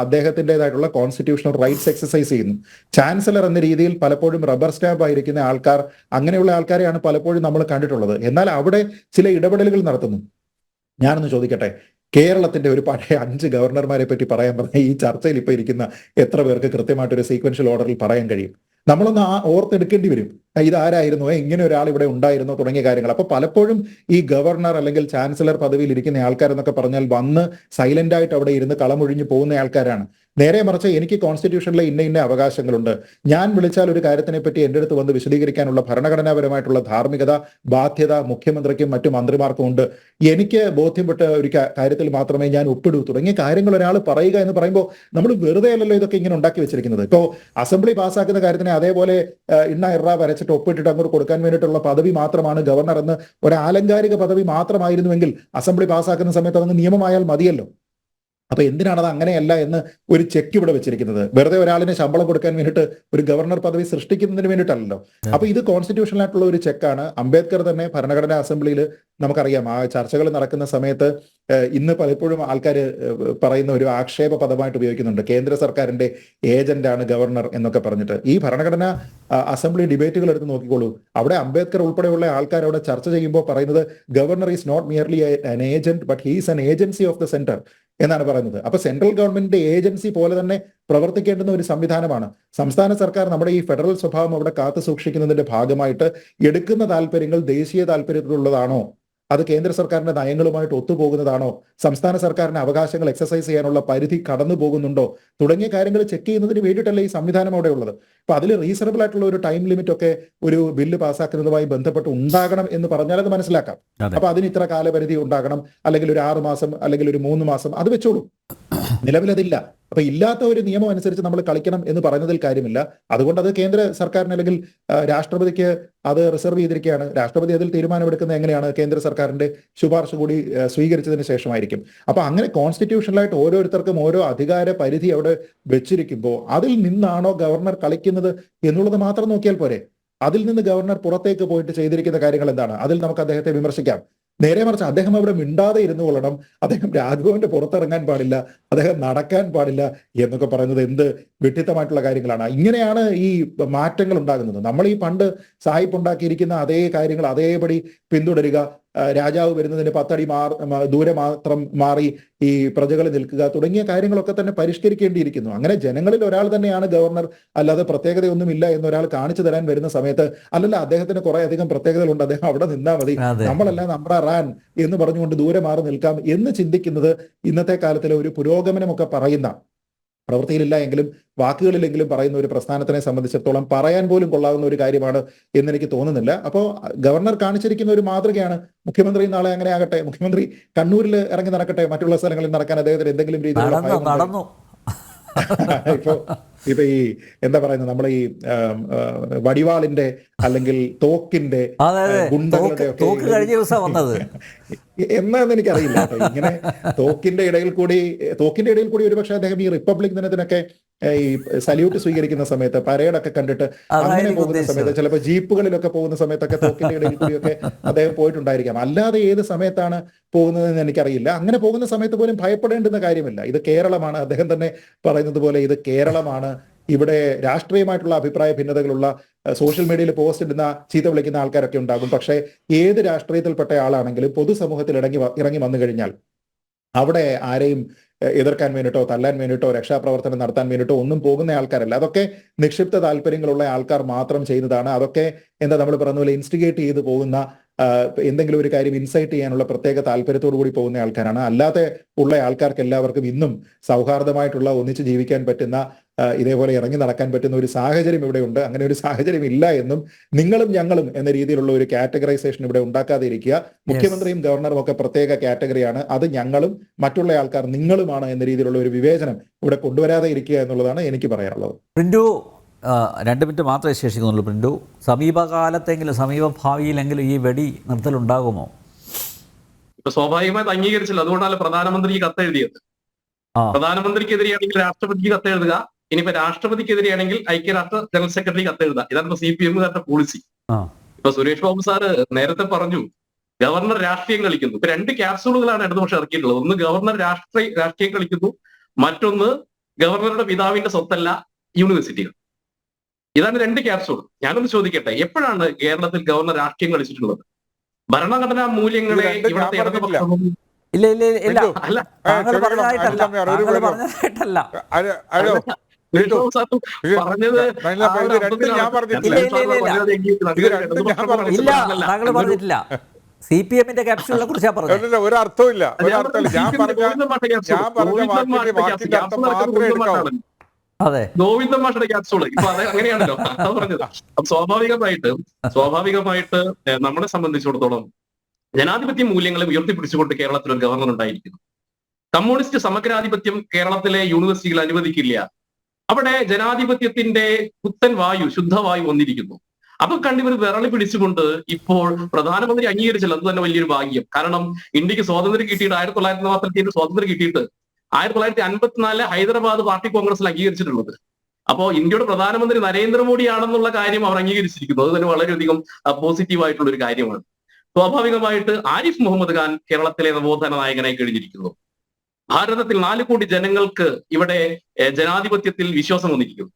അദ്ദേഹത്തിൻ്റെതായിട്ടുള്ള കോൺസ്റ്റിറ്റ്യൂഷണൽ റൈറ്റ്സ് എക്സസൈസ് ചെയ്യുന്നു. ചാൻസലർ എന്ന രീതിയിൽ പലപ്പോഴും റബ്ബർ സ്റ്റാമ്പ് ആയിരിക്കുന്ന ആൾക്കാർ, അങ്ങനെയുള്ള ആൾക്കാരെയാണ് പലപ്പോഴും നമ്മൾ കണ്ടിട്ടുള്ളത്. എന്നാൽ അവിടെ ചില ഇടപെടലുകൾ നടത്തുന്നു. ഞാനൊന്ന് ചോദിക്കട്ടെ, കേരളത്തിന്റെ ഒരു പഴയ 5 ഗവർണർമാരെ പറ്റി പറയാൻ പറഞ്ഞാൽ ഈ ചർച്ചയിൽ ഇപ്പൊ ഇരിക്കുന്ന എത്ര പേർക്ക് കൃത്യമായിട്ടൊരു സീക്വൻഷ്യൽ ഓർഡറിൽ പറയാൻ കഴിയും? നമ്മളൊന്ന് ഓർത്തെടുക്കേണ്ടി വരും. ഇതാരായിരുന്നു, ഇങ്ങനെ ഒരാൾ ഇവിടെ ഉണ്ടായിരുന്നോ തുടങ്ങിയ കാര്യങ്ങൾ. അപ്പൊ പലപ്പോഴും ഈ ഗവർണർ അല്ലെങ്കിൽ ചാൻസലർ പദവിയിൽ ഇരിക്കുന്ന ആൾക്കാരെന്നൊക്കെ പറഞ്ഞാൽ വന്ന് സൈലന്റ് ആയിട്ട് അവിടെ ഇരുന്ന് കളമൊഴിഞ്ഞു പോകുന്ന ആൾക്കാരാണ്. നേരെ മറിച്ച് എനിക്ക് കോൺസ്റ്റിറ്റ്യൂഷനിലെ ഇന്ന അവകാശങ്ങളുണ്ട്, ഞാൻ വിളിച്ചാൽ ഒരു കാര്യത്തിനെ പറ്റി എൻ്റെ അടുത്ത് വന്ന് വിശദീകരിക്കാനുള്ള ഭരണഘടനാപരമായിട്ടുള്ള ധാർമ്മികത, ബാധ്യത മുഖ്യമന്ത്രിക്കും മറ്റു മന്ത്രിമാർക്കും ഉണ്ട്, എനിക്ക് ബോധ്യപ്പെട്ട ഒരു കാര്യത്തിൽ മാത്രമേ ഞാൻ ഒപ്പിടൂ തുടങ്ങിയ കാര്യങ്ങൾ ഒരാൾ പറയുക എന്ന് പറയുമ്പോൾ നമ്മൾ വെറുതെ അല്ലല്ലോ ഇതൊക്കെ ഇങ്ങനെ ഉണ്ടാക്കി വെച്ചിരിക്കുന്നത്. ഇപ്പോൾ അസംബ്ലി പാസ്സാക്കുന്ന കാര്യത്തിനെ അതേപോലെ ഇറ വരച്ചിട്ട് ഒപ്പിട്ടിട്ട് അങ്ങോട്ട് കൊടുക്കാൻ വേണ്ടിയിട്ടുള്ള പദവി മാത്രമാണ് ഗവർണർ എന്ന് ഒരു ആലങ്കാരിക പദവി മാത്രമായിരുന്നുവെങ്കിൽ അസംബ്ലി പാസ്സാക്കുന്ന സമയത്ത് അതങ്ങ് നിയമമായാൽ മതിയല്ലോ. അപ്പൊ എന്തിനാണ് അത് അങ്ങനെയല്ല എന്ന് ഒരു ചെക്ക് ഇവിടെ വെച്ചിരിക്കുന്നത്? വെറുതെ ഒരാളിന് ശമ്പളം കൊടുക്കാൻ വേണ്ടിയിട്ട് ഒരു ഗവർണർ പദവി സൃഷ്ടിക്കുന്നതിന് വേണ്ടിയിട്ടല്ലോ. അപ്പൊ ഇത് കോൺസ്റ്റിറ്റ്യൂഷണൽ ആയിട്ടുള്ള ഒരു ചെക്കാണ്. അംബേദ്കർ തന്നെ ഭരണഘടനാ അസംബ്ലിയിൽ നമുക്കറിയാം ആ ചർച്ചകൾ നടക്കുന്ന സമയത്ത് ഇന്ന് പലപ്പോഴും ആൾക്കാർ പറയുന്ന ഒരു ആക്ഷേപ പദമായിട്ട് ഉപയോഗിക്കുന്നുണ്ട്, കേന്ദ്ര സർക്കാരിന്റെ ഏജന്റാണ് ഗവർണർ എന്നൊക്കെ പറഞ്ഞിട്ട്. ഈ ഭരണഘടനാ അസംബ്ലി ഡിബേറ്റുകൾ എടുത്ത് നോക്കിക്കോളൂ. അവിടെ അംബേദ്കർ ഉൾപ്പെടെയുള്ള ആൾക്കാർ അവിടെ ചർച്ച ചെയ്യുമ്പോൾ പറയുന്നത് governor is not merely an agent but he's an agency of the centre എന്നാണ് പറയുന്നത്. അപ്പൊ സെൻട്രൽ ഗവൺമെന്റിന്റെ ഏജൻസി പോലെ തന്നെ പ്രവർത്തിക്കേണ്ടുന്ന ഒരു സംവിധാനമാണ്. സംസ്ഥാന സർക്കാർ നമ്മുടെ ഈ ഫെഡറൽ സ്വഭാവം അവിടെ കാത്തു സൂക്ഷിക്കുന്നതിന്റെ ഭാഗമായിട്ട് എടുക്കുന്ന താല്പര്യങ്ങൾ ദേശീയ താല്പര്യത്തിലുള്ളതാണോ, അത് കേന്ദ്ര സർക്കാരിന്റെ നയങ്ങളുമായിട്ട് ഒത്തുപോകുന്നതാണോ, സംസ്ഥാന സർക്കാരിന്റെ അവകാശങ്ങൾ എക്സസൈസ് ചെയ്യാനുള്ള പരിധി കടന്നു പോകുന്നുണ്ടോ തുടങ്ങിയ കാര്യങ്ങൾ ചെക്ക് ചെയ്യുന്നതിന് വേണ്ടിയിട്ടല്ലേ ഈ സംവിധാനം അവിടെ ഉള്ളത്. അപ്പൊ അതിൽ റീസണബിൾ ആയിട്ടുള്ള ഒരു ടൈം ലിമിറ്റ് ഒക്കെ ഒരു ബില്ല് പാസ്സാക്കുന്നതുമായി ബന്ധപ്പെട്ട് ഉണ്ടാകണം എന്ന് പറഞ്ഞാൽ അത് മനസ്സിലാക്കാം. അപ്പൊ അതിന് ഇത്ര കാലപരിധി ഉണ്ടാകണം, അല്ലെങ്കിൽ ഒരു 6 മാസം അല്ലെങ്കിൽ ഒരു 3 മാസം, അത് വെച്ചോളൂ. നിലവിലതില്ല. അപ്പൊ ഇല്ലാത്ത ഒരു നിയമം അനുസരിച്ച് നമ്മൾ കളിക്കണം എന്ന് പറയുന്നതിൽ കാര്യമില്ല. അതുകൊണ്ട് അത് കേന്ദ്ര സർക്കാരിന് അല്ലെങ്കിൽ രാഷ്ട്രപതിക്ക് അത് റിസർവ് ചെയ്തിരിക്കുകയാണ്. രാഷ്ട്രപതി അതിൽ തീരുമാനമെടുക്കുന്നത് എങ്ങനെയാണ്? കേന്ദ്ര സർക്കാരിന്റെ ശുപാർശ കൂടി സ്വീകരിച്ചതിന് ശേഷമായിരിക്കും. അപ്പൊ അങ്ങനെ കോൺസ്റ്റിറ്റ്യൂഷണലായിട്ട് ഓരോരുത്തർക്കും ഓരോ അധികാര പരിധി അവിടെ വെച്ചിരിക്കുമ്പോൾ അതിൽ നിന്നാണോ ഗവർണർ കളിക്കുന്നത് എന്നുള്ളത് മാത്രം നോക്കിയാൽ പോരെ. അതിൽ നിന്ന് ഗവർണർ പുറത്തേക്ക് പോയിട്ട് ചെയ്തിരിക്കുന്ന കാര്യങ്ങൾ എന്താണ്? അതിൽ നമുക്ക് അദ്ദേഹത്തെ വിമർശിക്കാം. നേരെ മറിച്ച് അദ്ദേഹം അവിടെ മിണ്ടാതെ ഇരുന്നു കൊള്ളണം, അദ്ദേഹം രാജ്ഭവന്റെ പുറത്തിറങ്ങാൻ പാടില്ല, അദ്ദേഹം നടക്കാൻ പാടില്ല എന്നൊക്കെ പറയുന്നത് എന്ത് വിഡ്ഢിത്തമായിട്ടുള്ള കാര്യങ്ങളാണ്. ഇങ്ങനെയാണ് ഈ മാറ്റങ്ങൾ ഉണ്ടാകുന്നത്. നമ്മൾ ഈ പണ്ട് സാഹിബ് ഉണ്ടാക്കിയിരിക്കുന്ന അതേ കാര്യങ്ങൾ അതേപടി പിന്തുടരുക, രാജാവ് വരുന്നതിന് 10 അടി ദൂരെ മാത്രം മാറി ഈ പ്രജകൾ നിൽക്കുക തുടങ്ങിയ കാര്യങ്ങളൊക്കെ തന്നെ പരിഷ്കരിക്കേണ്ടിയിരിക്കുന്നു. അങ്ങനെ ജനങ്ങളിൽ ഒരാൾ തന്നെയാണ് ഗവർണർ, അല്ലാതെ പ്രത്യേകതയൊന്നുമില്ല എന്നൊരാൾ കാണിച്ചു തരാൻ വരുന്ന സമയത്ത് അല്ലല്ല അദ്ദേഹത്തിന് കുറെ അധികം പ്രത്യേകതകളുണ്ട്, അദ്ദേഹം അവിടെ നിന്നാൽ മതി, നമ്മളല്ല നമ്മുടെ റാൻ എന്ന് പറഞ്ഞുകൊണ്ട് ദൂരെ മാറി നിൽക്കാം എന്ന് ചിന്തിക്കുന്നത് ഇന്നത്തെ കാലത്തിലെ ഒരു പുരോഗമനമൊക്കെ പറയുന്ന, പ്രവൃത്തിയിലില്ല എങ്കിലും വാക്കുകളിലെങ്കിലും പറയുന്ന ഒരു പ്രസ്ഥാനത്തിനെ സംബന്ധിച്ചിടത്തോളം പറയാൻ പോലും കൊള്ളാവുന്ന ഒരു കാര്യമാണ് എന്നെനിക്ക് തോന്നുന്നില്ല. അപ്പോൾ ഗവർണർ കാണിച്ചിരിക്കുന്ന ഒരു മാതൃകയാണ്. മുഖ്യമന്ത്രി നാളെ അങ്ങനെ ആകട്ടെ, മുഖ്യമന്ത്രി കണ്ണൂരിൽ ഇറങ്ങി നടക്കട്ടെ, മറ്റുള്ള സ്ഥലങ്ങളിൽ നടക്കാൻ അദ്ദേഹത്തിന് എന്തെങ്കിലും രീതിയിലുള്ള ഇപ്പൊ ഈ എന്താ പറയുന്നത്, നമ്മളെ ഈ വടിവാളിന്റെ അല്ലെങ്കിൽ തോക്കിന്റെ ഗുണ്ടകളുടെ ഒക്കെ എന്നാന്ന് എനിക്കറിയില്ല. ഇങ്ങനെ തോക്കിന്റെ ഇടയിൽ കൂടി ഒരുപക്ഷെ അദ്ദേഹം ഈ റിപ്പബ്ലിക് ദിനത്തിനൊക്കെ ഈ സല്യൂട്ട് സ്വീകരിക്കുന്ന സമയത്ത് പരേഡൊക്കെ കണ്ടിട്ട് അങ്ങനെ പോകുന്ന സമയത്ത് ചിലപ്പോൾ ജീപ്പുകളിലൊക്കെ പോകുന്ന സമയത്തൊക്കെ തോക്കിന്റെ ഇടയിൽ കൂടിയൊക്കെ അദ്ദേഹം പോയിട്ടുണ്ടായിരിക്കാം. അല്ലാതെ ഏത് സമയത്താണ് പോകുന്നതെന്ന് എനിക്കറിയില്ല. അങ്ങനെ പോകുന്ന സമയത്ത് പോലും ഭയപ്പെടേണ്ടുന്ന കാര്യമില്ല. ഇത് കേരളമാണ്. അദ്ദേഹം തന്നെ പറയുന്നത് പോലെ ഇത് കേരളമാണ്. ഇവിടെ രാഷ്ട്രീയമായിട്ടുള്ള അഭിപ്രായ ഭിന്നതകളുള്ള, സോഷ്യൽ മീഡിയയിൽ പോസ്റ്റ് ഇടുന്ന, ചീത്ത വിളിക്കുന്ന ആൾക്കാരൊക്കെ ഉണ്ടാകും. പക്ഷേ ഏത് രാഷ്ട്രീയത്തിൽപ്പെട്ട ആളാണെങ്കിലും പൊതുസമൂഹത്തിൽ ഇറങ്ങി വന്നു കഴിഞ്ഞാൽ അവിടെ ആരെയും എതിർക്കാൻ വേണ്ടിയിട്ടോ തല്ലാൻ വേണ്ടിയിട്ടോ രക്ഷാപ്രവർത്തനം നടത്താൻ വേണ്ടിയിട്ടോ ഒന്നും പോകുന്ന ആൾക്കാരല്ല. അതൊക്കെ നിക്ഷിപ്ത താല്പര്യങ്ങളുള്ള ആൾക്കാർ മാത്രം ചെയ്യുന്നതാണ്. അതൊക്കെ എന്താ നമ്മൾ പറഞ്ഞ പോലെ ഇൻസ്റ്റിഗേറ്റ് ചെയ്ത് പോകുന്ന, എന്തെങ്കിലും ഒരു കാര്യം ഇൻസൈറ്റ് ചെയ്യാനുള്ള പ്രത്യേക താല്പര്യത്തോടു കൂടി പോകുന്ന ആൾക്കാരാണ്. അല്ലാതെ ഉള്ള ആൾക്കാർക്ക് എല്ലാവർക്കും ഇന്നും സൗഹാർദ്ദമായിട്ടുള്ള ഒന്നിച്ച് ജീവിക്കാൻ പറ്റുന്ന, ഇതേപോലെ ഇറങ്ങി നടക്കാൻ പറ്റുന്ന ഒരു സാഹചര്യം ഇവിടെ ഉണ്ട്. അങ്ങനെ ഒരു സാഹചര്യം ഇല്ല എന്നും നിങ്ങളും ഞങ്ങളും എന്ന രീതിയിലുള്ള ഒരു കാറ്റഗറൈസേഷൻ ഇവിടെ ഉണ്ടാക്കാതെ ഇരിക്കുക. മുഖ്യമന്ത്രിയും ഗവർണറും ഒക്കെ പ്രത്യേക കാറ്റഗറിയാണ്, അത് ഞങ്ങളും മറ്റുള്ള ആൾക്കാർ നിങ്ങളുമാണ് എന്ന രീതിയിലുള്ള ഒരു വിവേചനം ഇവിടെ കൊണ്ടുവരാതെ ഇരിക്കുക എന്നുള്ളതാണ് എനിക്ക് പറയാനുള്ളത്. പ്രിന്റു, 2 മിനിറ്റ് മാത്രമേ ശേഷിക്കുന്നുള്ളൂ. പ്രിന്റു, സമീപകാലത്തെങ്കിലും സമീപഭാവിയിലെങ്കിലും ഈ വെടി നിർത്തലുണ്ടാകുമോ? ഇപ്പൊ സ്വാഭാവികമായിട്ട് അംഗീകരിച്ചില്ല. അതുകൊണ്ടാണ് പ്രധാനമന്ത്രിക്ക് കത്തെഴുതിയത്. പ്രധാനമന്ത്രിക്കെതിരെയാണെങ്കിൽ രാഷ്ട്രപതിക്ക് കത്തെഴുതുക, ഇനിയിപ്പോ രാഷ്ട്രപതിക്കെതിരെയാണെങ്കിൽ ഐക്യരാഷ്ട്ര ജനറൽ സെക്രട്ടറി കത്തെഴുതുക. ഇതാണ് ഇപ്പൊ CPM-കാരുടെ പോളിസി. ഇപ്പൊ സുരേഷ് ബാബു സാറ് നേരത്തെ പറഞ്ഞു ഗവർണർ രാഷ്ട്രീയം കളിക്കുന്നു. ഇപ്പൊ 2 ക്യാപ്സൂളുകളാണ് ഇടതുപക്ഷം ഇറക്കിയിട്ടുള്ളത്. ഒന്ന് ഗവർണർ രാഷ്ട്രീയം കളിക്കുന്നു, മറ്റൊന്ന് ഗവർണറുടെ പിതാവിന്റെ സ്വത്തല്ല യൂണിവേഴ്സിറ്റികൾ. ഇതാണ് 2 ക്യാപ്സൂൾ. ഞാനൊന്ന് ചോദിക്കട്ടെ, എപ്പോഴാണ് കേരളത്തിൽ ഗവർണർ രാഷ്ട്രീയം കളിച്ചിട്ടുള്ളത്? ഭരണഘടനാ മൂല്യങ്ങളെ ഇവിടുത്തെ ഇടതുപക്ഷം ഇല്ല ഇല്ല ഇല്ല ബിന്ദു, അല്ല താങ്കൾ ക്ഷമിക്കണം, പറഞ്ഞതായിട്ടല്ല, അനിൽ തമ്പി, താങ്കൾ ഒരു പറഞ്ഞതായിട്ടല്ല. ഹലോ ബിന്ദു, പറഞ്ഞത് ഇത് രണ്ടും ഞാൻ പറഞ്ഞിട്ടില്ല. ഇല്ല, ഇല്ല, ഇല്ല, ഇത് രണ്ടും ഞാൻ പറഞ്ഞിട്ടില്ല. ഇല്ല, താങ്കൾ പറഞ്ഞിട്ടില്ല. CPM-ന്റെ ക്യാപ്സ്യൂളിനെ കുറിച്ചാ പറഞ്ഞത്. അല്ലല്ല, ഒരർത്ഥമില്ല, ഒരർത്ഥമില്ല. ഞാൻ പറഞ്ഞ വാക്കിന്റെ അർത്ഥം മാത്രമേ എടുക്കാവൂ. അതെ, ഗോവിന്ദൻ മാഷയുടെ ക്യാപ്സൂള് ഇപ്പൊ അത് അങ്ങനെയാണല്ലോ അത് പറഞ്ഞത്. അപ്പൊ സ്വാഭാവികമായിട്ട് നമ്മളെ സംബന്ധിച്ചിടത്തോളം ജനാധിപത്യ മൂല്യങ്ങളെ ഉയർത്തിപ്പിടിച്ചുകൊണ്ട് കേരളത്തിൽ ഒരു ഗവർണർ ഉണ്ടായിരിക്കുന്നു. കമ്മ്യൂണിസ്റ്റ് സമഗ്രാധിപത്യം കേരളത്തിലെ യൂണിവേഴ്സിറ്റികൾ അനുവദിക്കില്ല. അവിടെ ജനാധിപത്യത്തിന്റെ പുത്തൻ വായു, ശുദ്ധവായു വന്നിരിക്കുന്നു. അപ്പൊ കണ്ടിവർ വിരളി പിടിച്ചുകൊണ്ട് ഇപ്പോൾ പ്രധാനമന്ത്രി അംഗീകരിച്ചല്ലോ, അത് തന്നെ വലിയൊരു ഭാഗ്യം. കാരണം ഇന്ത്യക്ക് സ്വാതന്ത്ര്യം കിട്ടിയിട്ട് 1947 സ്വാതന്ത്ര്യം കിട്ടിയിട്ട് 1954 ഹൈദരാബാദ് പാർട്ടി കോൺഗ്രസിൽ അംഗീകരിച്ചിട്ടുള്ളത്. അപ്പോ ഇന്ത്യയുടെ പ്രധാനമന്ത്രി നരേന്ദ്രമോദിയാണെന്നുള്ള കാര്യം അവർ അംഗീകരിച്ചിരിക്കുന്നു. അത് തന്നെ വളരെയധികം പോസിറ്റീവായിട്ടുള്ള ഒരു കാര്യമാണ്. സ്വാഭാവികമായിട്ട് ആരിഫ് മുഹമ്മദ് ഖാൻ കേരളത്തിലെ നവോത്ഥാന നായകനായി കഴിഞ്ഞിരിക്കുന്നു. ഭാരതത്തിൽ 4 കോടി ജനങ്ങൾക്ക് ഇവിടെ ജനാധിപത്യത്തിൽ വിശ്വാസം വന്നിരിക്കുന്നു.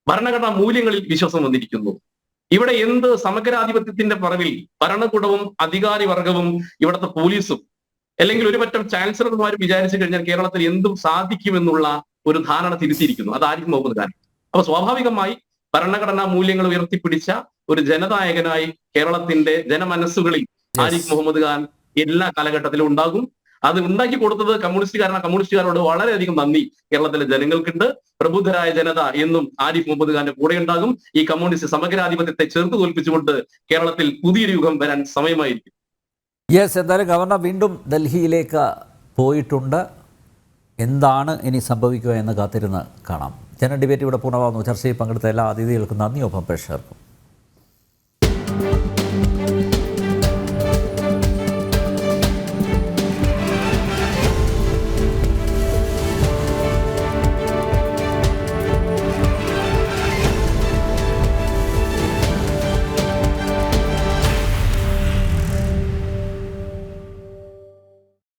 ഭരണഘടനാ മൂല്യങ്ങളിൽ വിശ്വാസം വന്നിരിക്കുന്നു. ഇവിടെ എന്ത് സമഗ്രാധിപത്യത്തിന്റെ പറവിൽ ഭരണകൂടവും അധികാരി വർഗവും ഇവിടുത്തെ പോലീസും അല്ലെങ്കിൽ ഒരു പറ്റം ചാൻസലർമാരും വിചാരിച്ചു കഴിഞ്ഞാൽ കേരളത്തിൽ എന്തും സാധിക്കുമെന്നുള്ള ഒരു ധാരണ തിരുത്തിയിരിക്കുന്നു. അത് ആരിഫ് മുഹമ്മദ് ഖാൻ. അപ്പൊ സ്വാഭാവികമായി ഭരണഘടനാ മൂല്യങ്ങൾ ഉയർത്തിപ്പിടിച്ച ഒരു ജനനായകനായി കേരളത്തിന്റെ ജനമനസ്സുകളിൽ ആരിഫ് മുഹമ്മദ് ഖാൻ എല്ലാ കാലഘട്ടത്തിലും ഉണ്ടാകും. അത് ഉണ്ടാക്കി കൊടുത്തത് കമ്മ്യൂണിസ്റ്റുകാരോട് വളരെയധികം നന്ദി കേരളത്തിലെ ജനങ്ങൾക്കുണ്ട്. പ്രബുദ്ധരായ ജനത എന്നും ആരിഫ് മുഹമ്മദ് ഖാന്റെ കൂടെ ഉണ്ടാകും. ഈ കമ്മ്യൂണിസ്റ്റ് സമഗ്രാധിപത്യത്തെ ചെറുത്തു തോൽപ്പിച്ചുകൊണ്ട് കേരളത്തിൽ പുതിയൊരു യുഗം വരാൻ സമയമായിരിക്കും. യെസ്, എന്തായാലും ഗവർണർ വീണ്ടും ഡൽഹിയിലേക്ക് പോയിട്ടുണ്ട്. എന്താണ് ഇനി സംഭവിക്കുക എന്ന് കാത്തിരുന്ന് കാണാം. ജന ഡിബേറ്റ് ഇവിടെ പൂർണ്ണമാകുന്നു. ചർച്ചയിൽ പങ്കെടുത്ത എല്ലാ അതിഥികൾക്കും നന്ദി. ഒപ്പം പ്രേക്ഷകർക്കും.